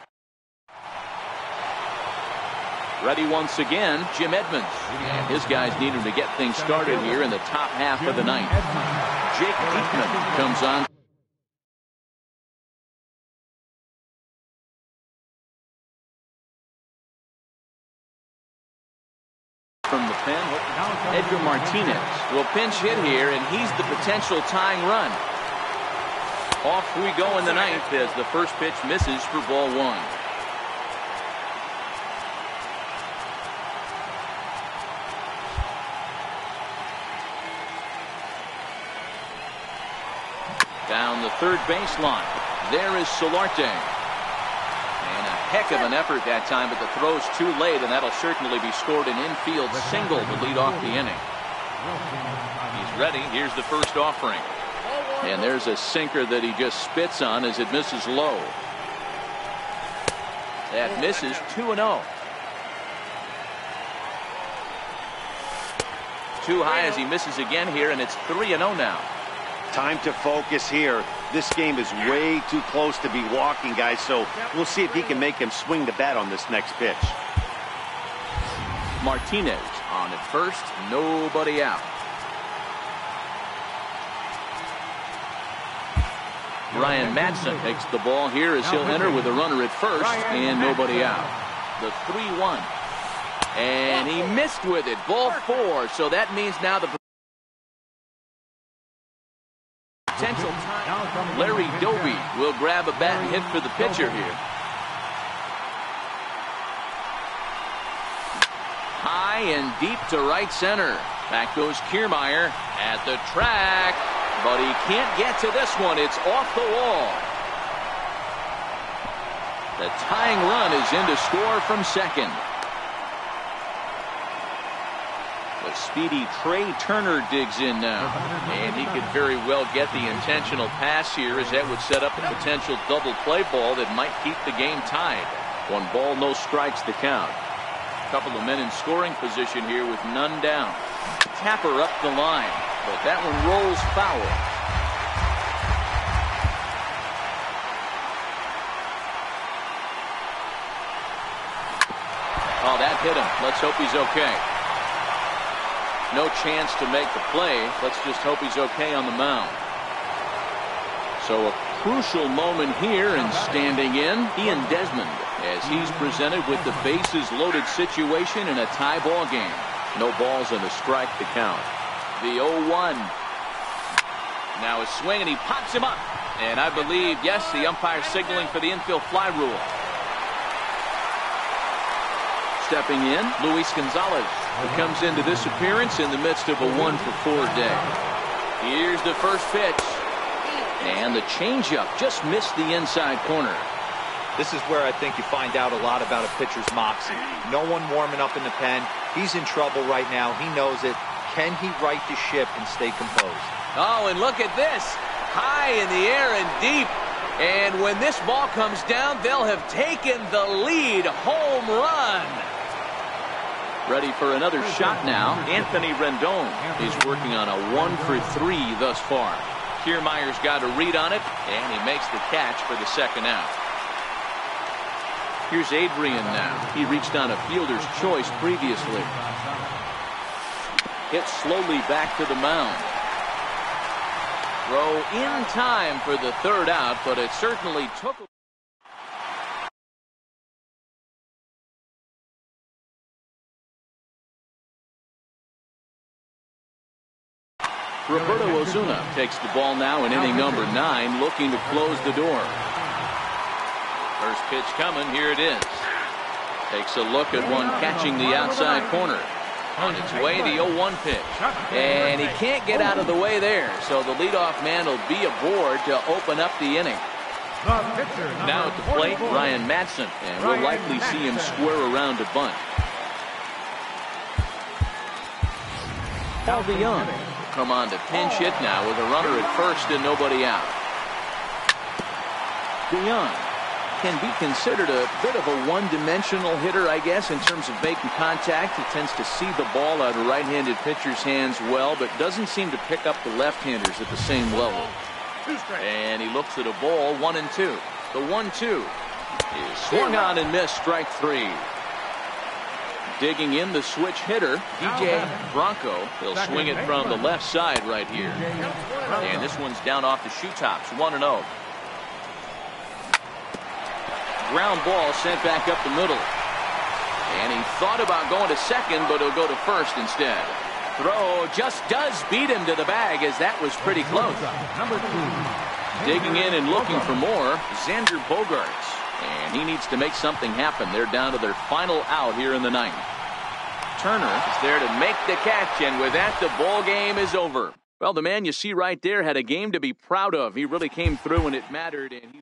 Ready once again, Jim Edmonds. And his guys need him to get things started here in the top half of the 9th. Jake Diekman comes on. From the pen, Edgar Martinez will pinch hit here, and he's the potential tying run. Off we go in the 9th as the first pitch misses for ball 1. Down the third baseline. There is Solarte. And a heck of an effort that time, but the throw's too late, and that'll certainly be scored an infield single to lead off the inning. He's ready. Here's the first offering. And there's a sinker that he just spits on as it misses low. That misses 2-0. Too high as he misses again here, and it's 3-0 now. Time to focus here. This game is way too close to be walking, guys, so we'll see if he can make him swing the bat on this next pitch. Martinez on at first, nobody out. Ryan Madsen takes the ball here as he'll enter with a runner at first and nobody out. The 3-1. And he missed with it. Ball 4. So that means now the potential time. Larry Doby will grab a bat and hit for the pitcher here. High and deep to right center. Back goes Kiermaier at the track. But he can't get to this one. It's off the wall. The tying run is in to score from second. The speedy Trey Turner digs in now. And he could very well get the intentional pass here, as that would set up a potential double play ball that might keep the game tied. 1 ball, no strikes to count. A couple of men in scoring position here with none down. Tapper up the line, but that one rolls foul. Oh, that hit him. Let's hope he's okay. No chance to make the play. Let's just hope he's okay on the mound. So a crucial moment here, and standing in, Ian Desmond, as he's presented with the bases loaded situation in a tie ball game. No balls and a strike to count. The 0-1. Now a swing, and he pops him up. And I believe, yes, the umpire signaling for the infield fly rule. Stepping in, Luis Gonzalez, who comes into this appearance in the midst of a 1-for-4 day. Here's the first pitch. And the changeup just missed the inside corner. This is where I think you find out a lot about a pitcher's moxie. No one warming up in the pen. He's in trouble right now. He knows it. Can he right the ship and stay composed? Oh, and look at this. High in the air and deep. And when this ball comes down, they'll have taken the lead. Home run. Ready for another shot now. Anthony Rendon is working on a 1-for-3 thus far. Kiermaier's got a read on it, and he makes the catch for the second out. Here's Adrian now. He reached on a fielder's choice previously. Hit slowly back to the mound. Throw in time for the third out, but it certainly took. Roberto Ozuna takes the ball now in inning number 9, looking to close the door. First pitch coming, here it is. Takes a look at one catching the outside corner. On its way, the 0-1 pitch. And he can't get out of the way there, so the leadoff man will be aboard to open up the inning. Now at the plate, Ryan Madsen, and we'll likely see him square around to bunt. Paul DeYoung come on to pinch hit now with a runner at first and nobody out. DeYoung can be considered a bit of a one-dimensional hitter, I guess, in terms of making contact. He tends to see the ball out of right-handed pitchers' hands well, but doesn't seem to pick up the left-handers at the same level. And he looks at a ball, 1-2. The 1-2 is swung on and missed, strike 3. Digging in the switch hitter, DJ Bronco. He'll swing it from the left side right here. And this one's down off the shoe tops, 1-0. Ground ball sent back up the middle. And he thought about going to second, but he'll go to first instead. Throw just does beat him to the bag, as that was pretty close. Digging in and looking for more, Xander Bogaerts. And he needs to make something happen. They're down to their final out here in the 9th. Turner is there to make the catch, and with that, the ball game is over. Well, the man you see right there had a game to be proud of. He really came through when it mattered, and he